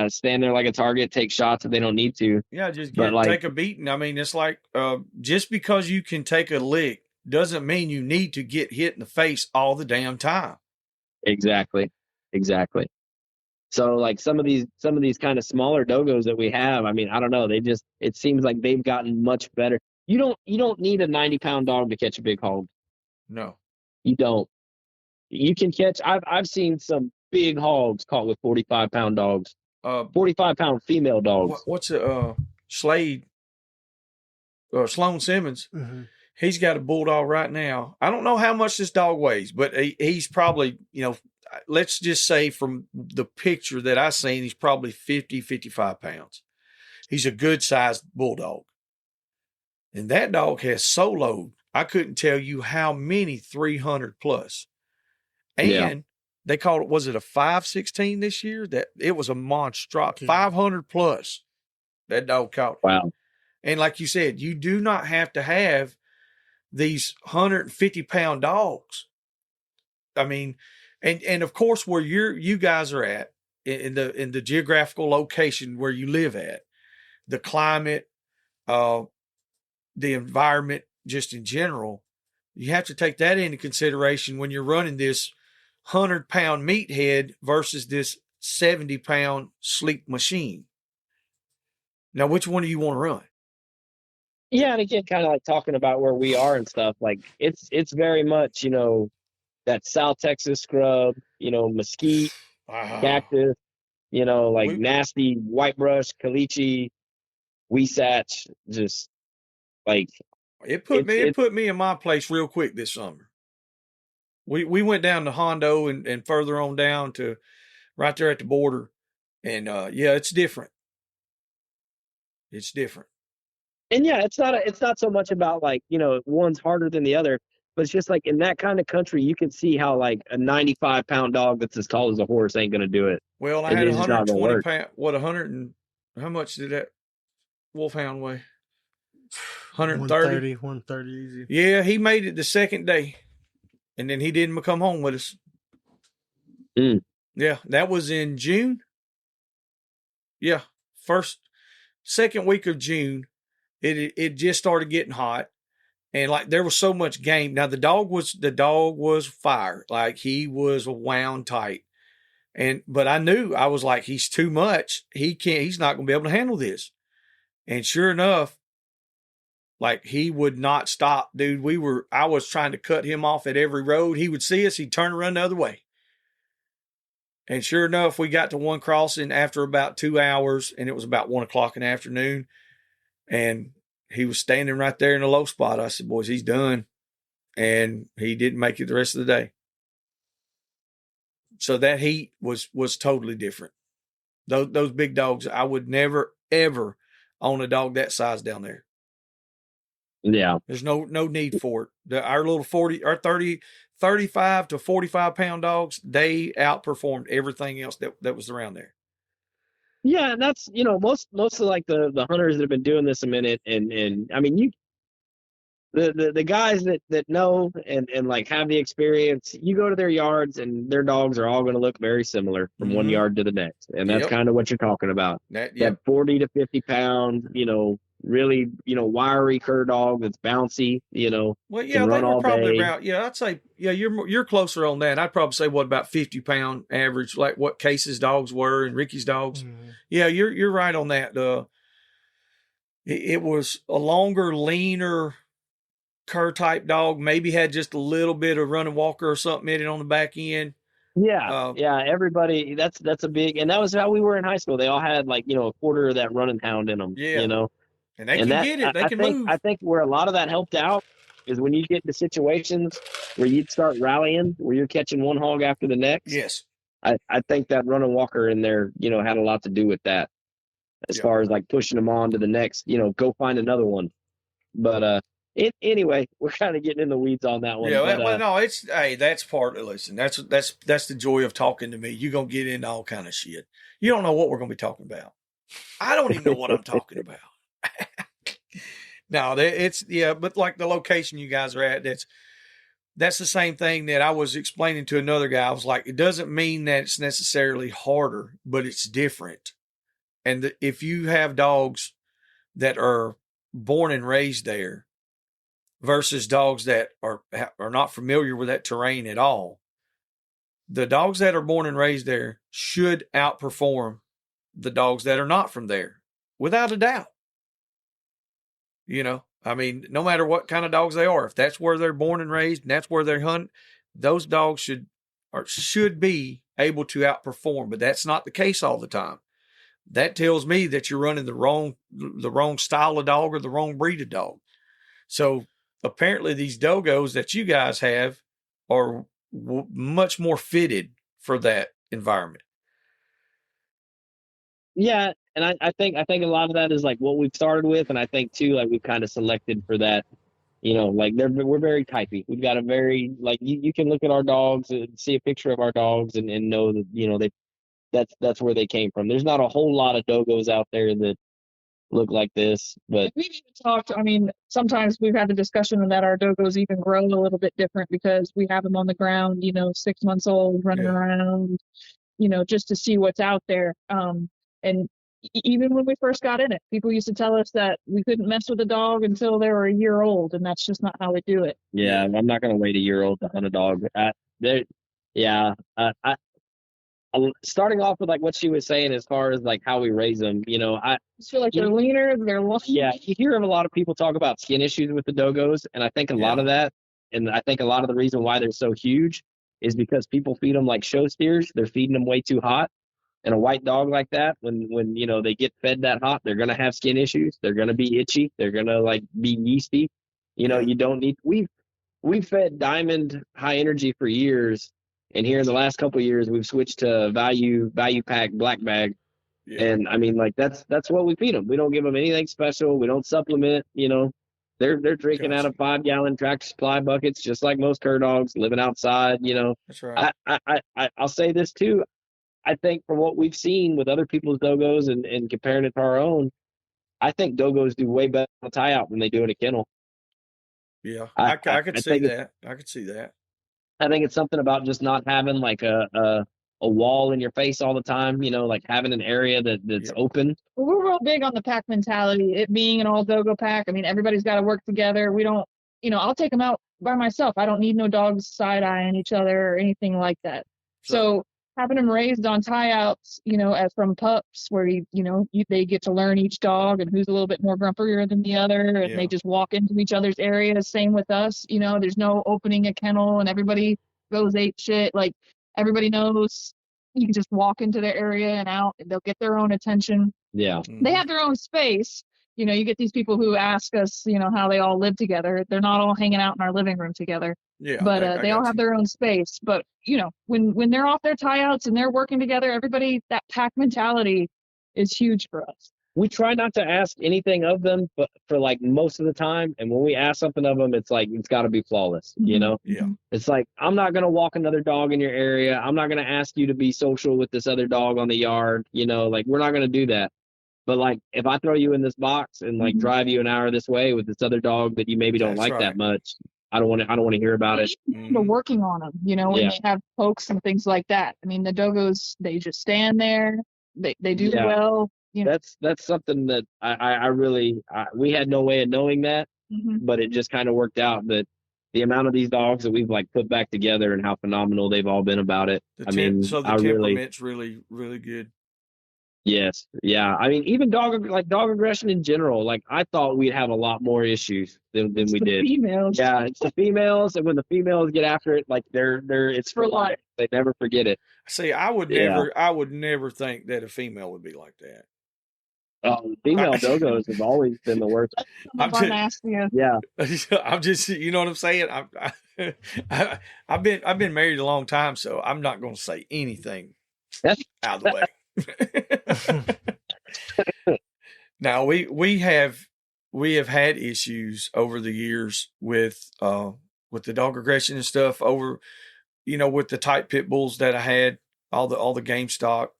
stand there like a target, take shots if they don't need to. Yeah, just take a beating. I mean, it's like just because you can take a lick doesn't mean you need to get hit in the face all the damn time. Exactly. So like some of these kind of smaller dogos that we have, I mean, I don't know, it seems like they've gotten much better. You don't need a 90-pound dog to catch a big hog. No. You don't. You can catch, I've seen some big hogs caught with 45-pound dogs. 45-pound female dogs. What's Slade? Sloan Simmons. Mm-hmm. He's got a bulldog right now. I don't know how much this dog weighs, but he's probably, let's just say from the picture that I seen, he's probably 50, 55 pounds. He's a good sized bulldog. And that dog has soloed, I couldn't tell you how many 300 plus. And they called it, was it a 516 this year? That it was a monstrous 500 plus. That dog caught. Wow. And like you said, you do not have to have these 150-pound dogs. I mean, and of course, where you guys are at in the geographical location where you live at, the climate, the environment, just in general, you have to take that into consideration when you're running this 100-pound meathead versus this 70-pound sleek machine. Now, which one do you want to run? Yeah, and again, kind of like talking about where we are and stuff, like it's very much, that South Texas scrub, mesquite, cactus, nasty whitebrush, caliche, Weesatch, just like it put me in my place real quick this summer. We went down to Hondo and further on down to right there at the border, and it's different. It's different. And yeah, it's not so much about like, one's harder than the other, but it's just like in that kind of country, you can see how like a 95-pound dog that's as tall as a horse ain't going to do it. Well, I had 120 pound, 100 and how much did that wolfhound weigh? 130. 130 easy. Yeah, he made it the second day, and then he didn't come home with us. Yeah, that was in June. Yeah, second week of June. It just started getting hot, and like there was so much game. Now the dog was fire, like he was wound tight, but I knew, I was like, he's too much. He's not going to be able to handle this. And sure enough, like he would not stop, dude. I was trying to cut him off at every road. He would see us, he'd turn around the other way. And sure enough, we got to one crossing after about 2 hours, and it was about 1 o'clock in the afternoon. And he was standing right there in a low spot. I said, boys, he's done. And he didn't make it the rest of the day. So that heat was totally different. Those big dogs, I would never, ever own a dog that size down there. Yeah. There's no need for it. Our little 35 to 45 pound dogs, they outperformed everything else that was around there. Yeah, and that's, most of like the hunters that have been doing this a minute, and I mean, the guys that know and like have the experience, you go to their yards and their dogs are all going to look very similar from one yard to the next. And that's kind of what you're talking about. That 40 to 50 pound, really, wiry cur dog that's bouncy, Well, yeah, can they run were all probably day. about, yeah, I'd say, yeah, you're closer on that. I'd probably say what, about 50-pound average, like what Casey's dogs were and Ricky's dogs. Mhm. Yeah, you're right on that. It was a longer, leaner cur type dog. Maybe had just a little bit of running walker or something in it on the back end. Yeah, yeah. Everybody, that's a big, and that was how we were in high school. They all had like a quarter of that running hound in them. Yeah, and they And can that get it. They I can think move. I think where a lot of that helped out is when you get into situations where you'd start rallying, where you're catching one hog after the next. Yes. I think that running walker in there, had a lot to do with that, as far as like pushing them on to the next, go find another one. But anyway, we're kind of getting in the weeds on that one. Yeah, but, well, no, hey, that's part of, listen, that's the joy of talking to me. You're gonna get into all kind of shit. You don't know what we're gonna be talking about. I don't even know what I'm talking about. No, but like the location you guys are at, that's the same thing that I was explaining to another guy. I was like, it doesn't mean that it's necessarily harder, but it's different. And if you have dogs that are born and raised there versus dogs that are not familiar with that terrain at all, the dogs that are born and raised there should outperform the dogs that are not from there, without a doubt. I mean, no matter what kind of dogs they are, if that's where they're born and raised and that's where they hunt, those dogs should be able to outperform. But that's not the case all the time. That tells me that you're running the wrong style of dog or the wrong breed of dog. So apparently these dogos that you guys have are much more fitted for that environment. Yeah, and I think a lot of that is like what we've started with, and I think too, like we've kind of selected for that. Like we're very typey. We've got a very, like, you can look at our dogs and see a picture of our dogs and know that that's where they came from. There's not a whole lot of dogos out there that look like this, but We've even talked, I mean, sometimes we've had the discussion that our dogos even grow a little bit different because we have them on the ground, 6 months old, running around, just to see what's out there. And even when we first got in it, people used to tell us that we couldn't mess with a dog until they were a year old, and that's just not how we do it. Yeah, I'm not going to wait a year old to hunt a dog. Starting off with like what she was saying as far as like how we raise them, I just feel like they're leaner, they're long. Yeah, you hear a lot of people talk about skin issues with the dogos, and I think a lot of that, and I think a lot of the reason why they're so huge is because people feed them like show steers. They're feeding them way too hot. And a white dog like that, when they get fed that hot, they're gonna have skin issues. They're gonna be itchy. They're gonna like be yeasty. You don't need. We've fed Diamond high energy for years, and here in the last couple of years, we've switched to value pack black bag. Yeah. And I mean, like that's what we feed them. We don't give them anything special. We don't supplement. They're drinking out of 5-gallon Tractor Supply buckets, just like most cur dogs living outside. That's right. I'll say this too. I think from what we've seen with other people's dogos and comparing it to our own, I think dogos do way better on a tie out than they do in a kennel. Yeah, I could see that. I could see that. I think it's something about just not having like a wall in your face all the time, like having an area that's open. Well, we're real big on the pack mentality, it being an all dogo pack. I mean, everybody's got to work together. We don't, I'll take them out by myself. I don't need no dogs side-eyeing each other or anything like that. So having them raised on tie-outs, as from pups, where they get to learn each dog and who's a little bit more grumpier than the other, and they just walk into each other's areas. Same with us, there's no opening a kennel and everybody goes ape shit. Like everybody knows you can just walk into their area and out, and they'll get their own attention. Yeah, they have their own space. You get these people who ask us, how they all live together. They're not all hanging out in our living room together. Yeah, but they all have their own space. But when they're off their tie-outs and they're working together, everybody, that pack mentality is huge for us. We try not to ask anything of them, but for like most of the time, and when we ask something of them, it's like it's got to be flawless. Yeah. It's like, I'm not gonna walk another dog in your area. I'm not gonna ask you to be social with this other dog on the yard. Like we're not gonna do that. But like, if I throw you in this box and like drive you an hour this way with this other dog that you maybe don't like that much, I don't want to hear about it. They're working on them, when they have pokes and things like that. I mean, the dogos, they just stand there. They do well. That's something that I really we had no way of knowing that, but it just kind of worked out that the amount of these dogs that we've like put back together and how phenomenal they've all been about it. So the temperament's really, really good. Yes. Yeah. I mean, even dog aggression in general, like I thought we'd have a lot more issues than we did. Females. Yeah. It's the females. And when the females get after it, like it's for life. They never forget it. See, I would never think that a female would be like that. Female dogos have always been the worst. Yeah. I'm just, you know what I'm saying? I've been married a long time, so I'm not going to say anything out of the way. Now we have had issues over the years with the dog aggression and stuff over, with the type pit bulls that I had, all the game stock.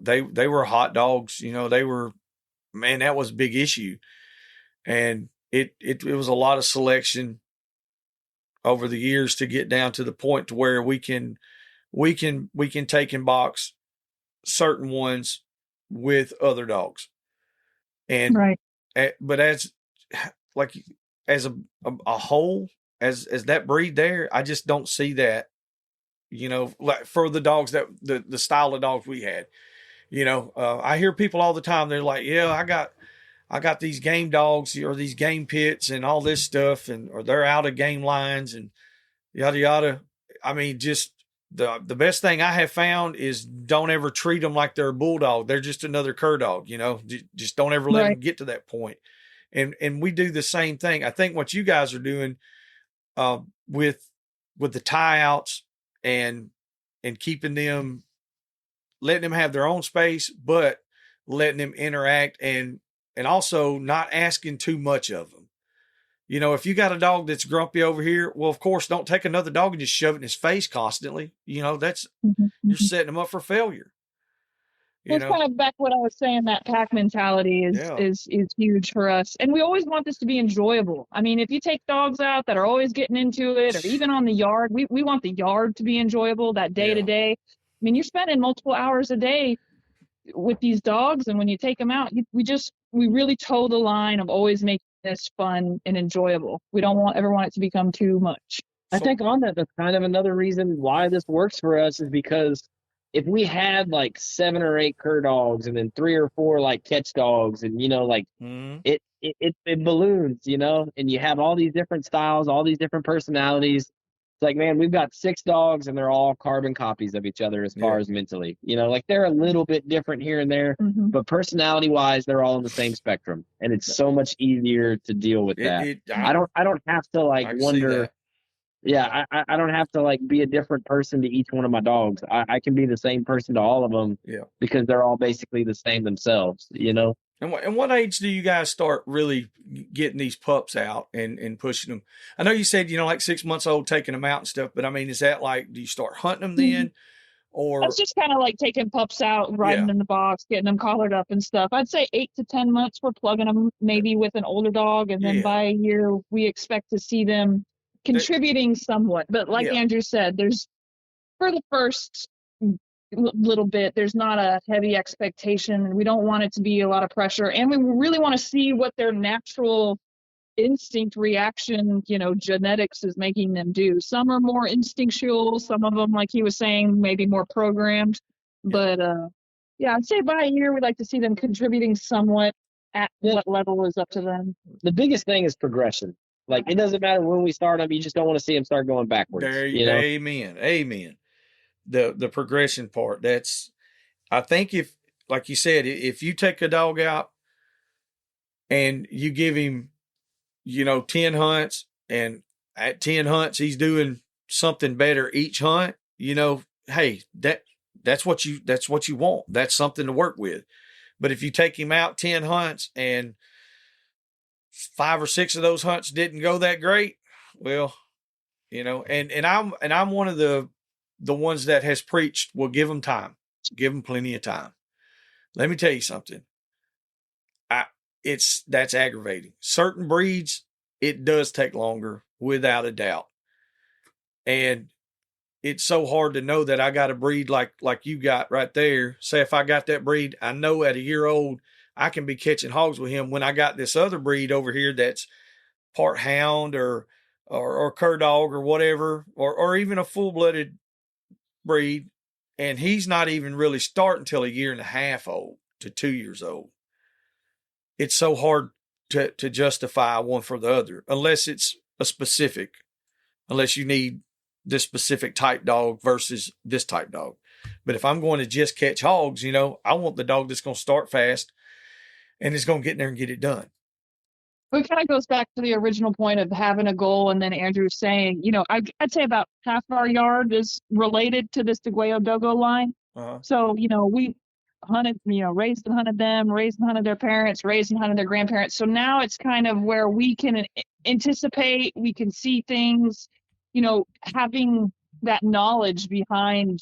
They were hot dogs, they were, man, that was a big issue. And it was a lot of selection over the years to get down to the point to where we can take and box certain ones with other dogs. And right. But as a whole, as that breed there, I just don't see that, like for the dogs that the style of dogs we had. I hear people all the time. They're like, yeah, I got these game dogs or these game pits and all this stuff, or they're out of game lines and yada, yada. I mean, just the best thing I have found is don't ever treat them like they're a bulldog. They're just another cur dog, just don't ever let them get to that point. And we do the same thing. I think what you guys are doing, with the tie outs and keeping them, letting them have their own space, but letting them interact and also not asking too much of them. If you got a dog that's grumpy over here, well, of course, don't take another dog and just shove it in his face constantly. That's you're setting them up for failure. It's kind of back what I was saying, that pack mentality is huge for us. And we always want this to be enjoyable. I mean, if you take dogs out that are always getting into it, or even on the yard, we want the yard to be enjoyable, that day to day. I mean, you're spending multiple hours a day with these dogs, and when you take them out, we really toe the line of always making this fun and enjoyable. We don't ever want it to become too much. I think on that's kind of another reason why this works for us is because if we had like 7 or 8 cur dogs and then 3 or 4 like catch dogs, and it balloons, and you have all these different styles, all these different personalities. It's like, man, we've got 6 dogs and they're all carbon copies of each other as far as mentally. Like they're a little bit different here and there, but personality wise, they're all on the same spectrum. And it's so much easier to deal with that. I don't have to like wonder. Yeah, I don't have to like be a different person to each one of my dogs. I can be the same person to all of them because they're all basically the same themselves, And what age do you guys start really getting these pups out and pushing them? I know you said, like 6 months old, taking them out and stuff, but I mean, is that like, do you start hunting them then? Or that's just kind of like taking pups out, riding in the box, getting them collared up and stuff. I'd say 8 to 10 months, we're plugging them maybe with an older dog. And then by a year, we expect to see them contributing somewhat. But like Andrew said, for the first little bit, there's not a heavy expectation. We don't want it to be a lot of pressure, and we really want to see what their natural instinct reaction, genetics is making them do. Some are more instinctual, some of them, like he was saying, maybe more programmed. But I'd say by a year we'd like to see them contributing somewhat at what level is up to them. The biggest thing is progression. Like, it doesn't matter when we start them, you just don't want to see them start going backwards. Amen. The progression part, I think if, like you said, if you take a dog out and you give him, 10 hunts, and at 10 hunts, he's doing something better each hunt, hey, that's what you want. That's something to work with. But if you take him out 10 hunts and 5 or 6 of those hunts didn't go that great, well, and I'm one of the ones that has preached, well, give them time, give them plenty of time. Let me tell you something. That's aggravating. Certain breeds, it does take longer, without a doubt. And it's so hard to know that I got a breed like you got right there. Say if I got that breed, I know at a year old I can be catching hogs with him. When I got this other breed over here that's part hound or cur dog or whatever, or even a full-blooded breed, and he's not even really starting until a year and a half old to 2 years old. It's so hard to justify one for the other unless it's a specific, unless you need this specific type dog versus this type dog. But if I'm going to just catch hogs, I want the dog that's going to start fast and is going to get in there and get it done. It kind of goes back to the original point of having a goal, and then Andrew saying, I'd say about half of our yard is related to this Deguello Dogo line. Uh-huh. So, we hunted, raised and hunted them, raised and hunted their parents, raised and hunted their grandparents. So now it's kind of where we can anticipate, we can see things, having that knowledge behind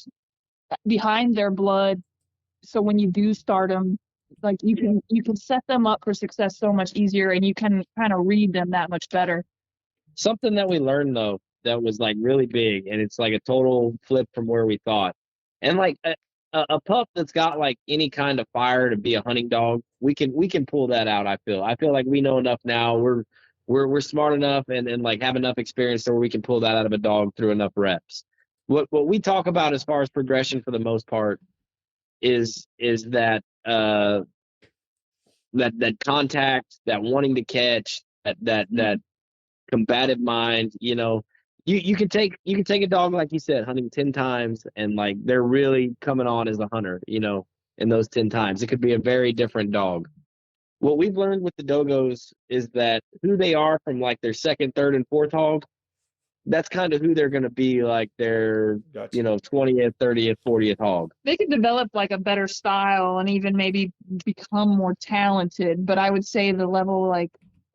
their blood. So when you do start them, like you can set them up for success so much easier, and you can kind of read them that much better. Something that we learned though that was like really big, and it's like a total flip from where we thought. And like a pup that's got like any kind of fire to be a hunting dog, we can pull that out. I feel like we know enough now. We're smart enough and like have enough experience so we can pull that out of a dog through enough reps. What we talk about as far as progression for the most part is that that contact, that wanting to catch, that combative mind. You can take a dog, like you said, hunting 10 times, and like they're really coming on as a hunter, in those 10 times. It could be a very different dog. What we've learned with the Dogos is that who they are from like their second, third, and fourth hog, that's kind of who they're going to be like their, Gotcha. 20th, 30th, 40th hog. They could develop like a better style and even maybe become more talented. But I would say the level like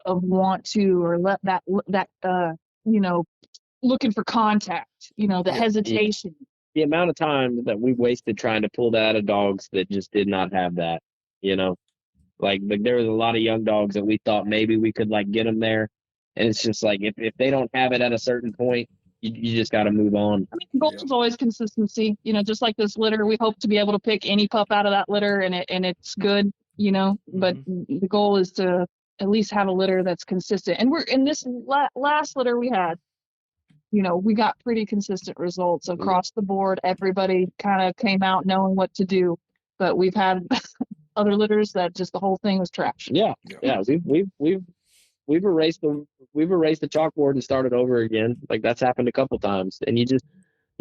of want to, or looking for contact, the hesitation. The amount of time that we've wasted trying to pull that out of dogs that just did not have that, like there was a lot of young dogs that we thought maybe we could like get them there. And it's just like, if they don't have it at a certain point, you just got to move on. I mean, the goal is always consistency, just like this litter. We hope to be able to pick any pup out of that litter and it's good, but the goal is to at least have a litter that's consistent. And we're in this last litter we had, we got pretty consistent results across the board. Everybody kind of came out knowing what to do, but we've had other litters that just the whole thing was trash. Yeah. We've erased the chalkboard and started over again. Like that's happened a couple times, and you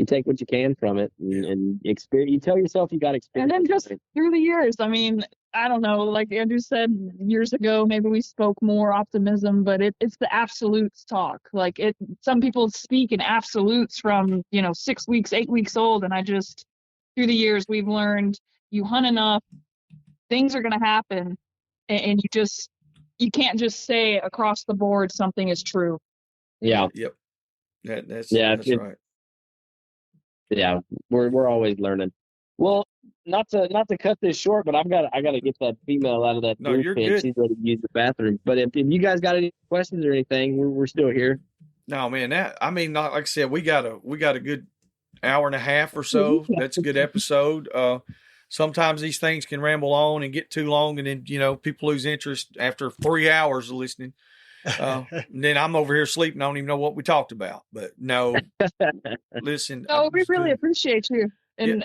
take what you can from it and experience. You tell yourself you got experience. And then just through the years, I mean, I don't know, like Andrew said years ago, maybe we spoke more optimism, but it's the absolutes talk. Like some people speak in absolutes from, 6 weeks, 8 weeks old. And through the years, we've learned you hunt enough, things are going to happen. And you can't just say across the board something is true. Yeah. Yep. That's right. Yeah, we're always learning. Well, not to cut this short, but I gotta get that female out of that. No, you're pen. good. She's ready to use the bathroom. But if you guys got any questions or anything, we're still here. No, man. Like I said, we got a good hour and a half or so. That's a good episode. Sometimes these things can ramble on and get too long, and then people lose interest after 3 hours of listening. And then I'm over here sleeping. I don't even know what we talked about. But no, listen. No, we really appreciate you. And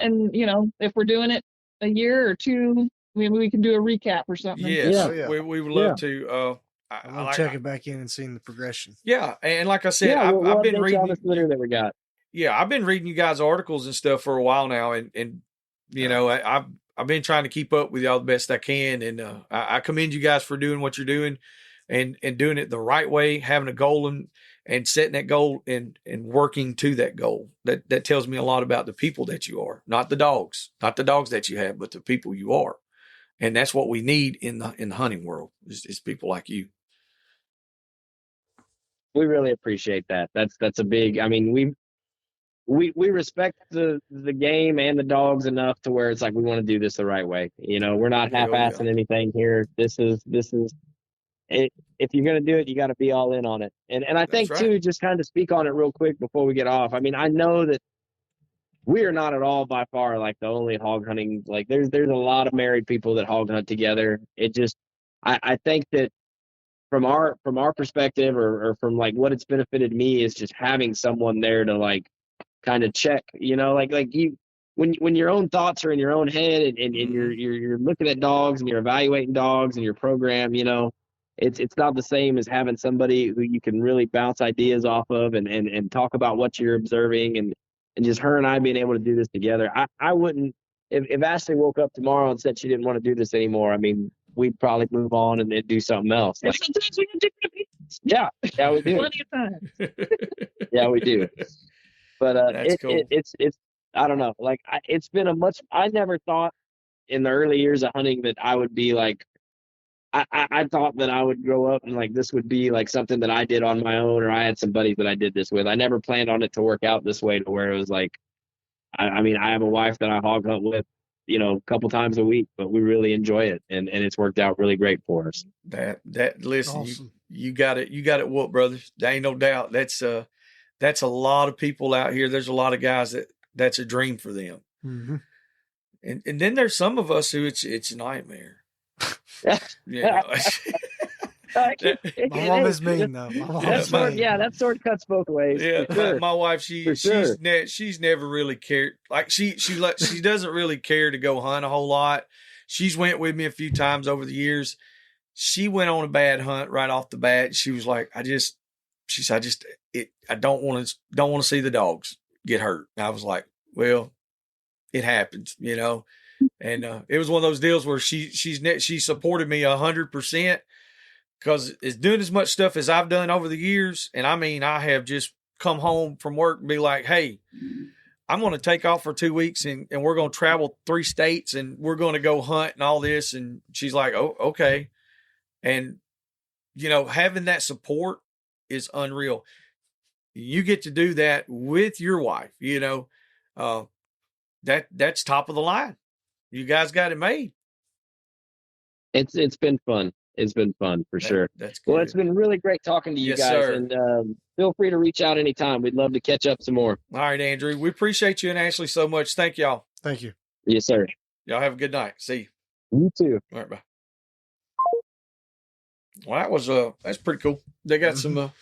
if we're doing it a year or two, maybe we can do a recap or something. Yes, we would love to. I'll check it back in and seeing the progression. Yeah, and like I said, I've been reading this litter that we got. Yeah, I've been reading you guys' articles and stuff for a while now, and I've been trying to keep up with y'all the best I can, and I commend you guys for doing what you're doing, and doing it the right way, having a goal and setting that goal and working to that goal. That tells me a lot about the people that you are, not the dogs that you have, but the people you are, and that's what we need in the hunting world is people like you. We really appreciate that. That's a big. I mean, we respect the game and the dogs enough to where it's like we want to do this the right way. We're not half-assing anything here. This is it. If you're going to do it, you got to be all in on it. And I think too, just kind of speak on it real quick before we get off. I mean, I know that we are not at all by far like the only hog hunting. Like there's a lot of married people that hog hunt together. It just, I think that from our perspective, or from like what it's benefited me, is just having someone there to like kind of check, like you, when your own thoughts are in your own head, and you're looking at dogs and you're evaluating dogs and your program, it's not the same as having somebody who you can really bounce ideas off of and talk about what you're observing, and just her and I being able to do this together. I wouldn't, if Ashley woke up tomorrow and said she didn't want to do this anymore, I mean, we'd probably move on and do something else. And Like, sometimes we have different opinions. yeah, we do. Plenty of times. Yeah, we do. But That's cool. it's I don't know. Like it's been I never thought in the early years of hunting that I would be like, I thought that I would grow up and like this would be like something that I did on my own, or I had some buddies that I did this with. I never planned on it to work out this way, to where it was like, I mean, I have a wife that I hog hunt with, a couple times a week, but we really enjoy it, and it's worked out really great for us. Listen, Awesome. you got it whooped, brothers. There ain't no doubt. That's a lot of people out here. There's a lot of guys that's a dream for them. Mm-hmm. And then there's some of us who it's a nightmare. My mom is mean though. My mom is mean. That sword cuts both ways. Yeah, for sure. my wife, For sure. she's never really cared. Like she doesn't really care to go hunt a whole lot. She's went with me a few times over the years. She went on a bad hunt right off the bat. She was like, I don't want to see the dogs get hurt. And I was like, well, it happens, And it was one of those deals where she supported me 100%, because it's doing as much stuff as I've done over the years. And I mean, I have just come home from work and be like, hey, I'm going to take off for 2 weeks and we're going to travel 3 states and we're going to go hunt and all this. And she's like, oh, okay. And, having that support is unreal. You get to do that with your wife, that's top of the line. You guys got it made. It's been fun. It's been fun for sure. That's good. Well, it's been really great talking to you Yes, guys, sir. and feel free to reach out anytime. We'd love to catch up some more. All right, Andrew. We appreciate you and Ashley so much. Thank y'all. Thank you. Yes, sir. Y'all have a good night. See you. You too. All right, bye. Well, that's pretty cool. They got some.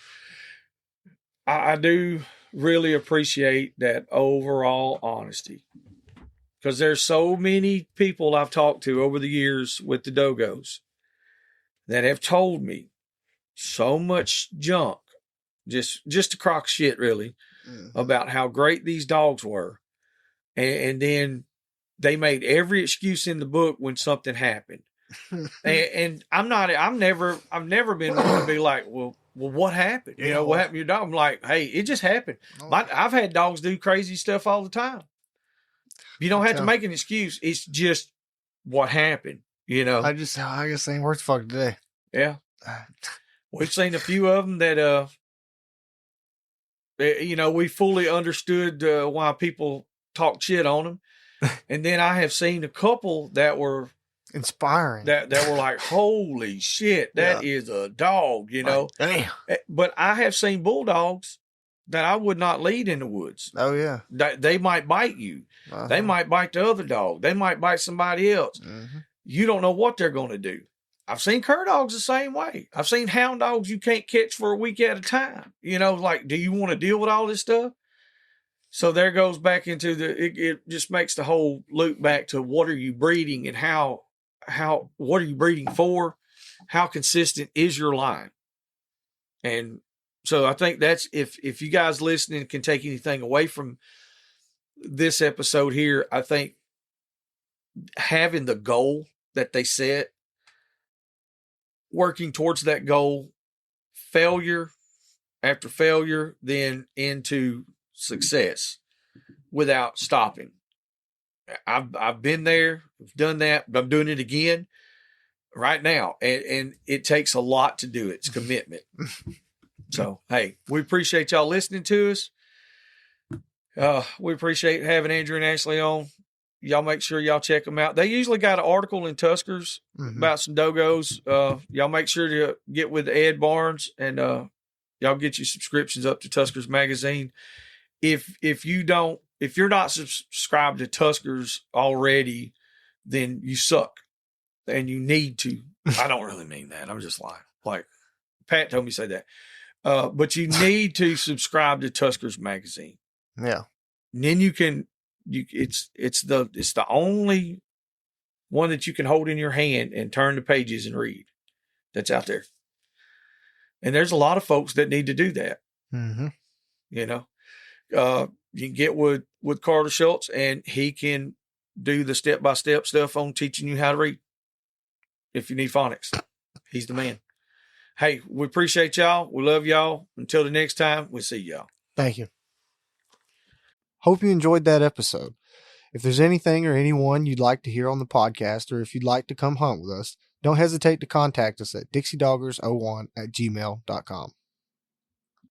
I do really appreciate that overall honesty, because there's so many people I've talked to over the years with the Dogos that have told me so much junk, just a crock of shit, really, about how great these dogs were, and then they made every excuse in the book when something happened. and I've never been one to be like, well, what happened? What happened to your dog? I'm like, hey, it just happened. I've had dogs do crazy stuff all the time. You don't have to make an excuse. It's just what happened, I guess they ain't worth the fuck today. Yeah. We've seen a few of them that, we fully understood why people talk shit on them. And then I have seen a couple that were inspiring, that were like, holy shit, that is a dog, Like, damn. But I have seen bulldogs that I would not lead in the woods. Oh yeah. They might bite you. Uh-huh. They might bite the other dog. They might bite somebody else. Mm-hmm. You don't know what they're going to do. I've seen cur dogs the same way. I've seen hound dogs you can't catch for a week at a time. Like, do you want to deal with all this stuff? So there goes back into it just makes the whole loop back to what are you breeding and what are you breeding for? How consistent is your line? And so I think that's, if you guys listening can take anything away from this episode here, I think having the goal that they set, working towards that goal, failure after failure, then into success without stopping. I've been there, I've done that, but I'm doing it again right now. And it takes a lot to do it. It's commitment. So, hey, we appreciate y'all listening to us. We appreciate having Andrew and Ashley on. Y'all make sure y'all check them out. They usually got an article in Tuskers about some Dogos. Y'all make sure to get with Ed Barnes, and y'all get your subscriptions up to Tuskers Magazine. If you don't if you're not subscribed to Tuskers already, then you suck and you need to. I don't really mean that. I'm just lying. Like Pat told me to say that. But you need to subscribe to Tuskers magazine. Yeah. And then it's the only one that you can hold in your hand and turn the pages and read that's out there. And there's a lot of folks that need to do that. Mm-hmm. You know, you can get with Carter Schultz and he can do the step-by-step stuff on teaching you how to read. If you need phonics, he's the man. Hey, we appreciate y'all. We love y'all. Until the next time, we'll see y'all. Thank you. Hope you enjoyed that episode. If there's anything or anyone you'd like to hear on the podcast, or if you'd like to come hunt with us, don't hesitate to contact us at dixiedoggers01@gmail.com.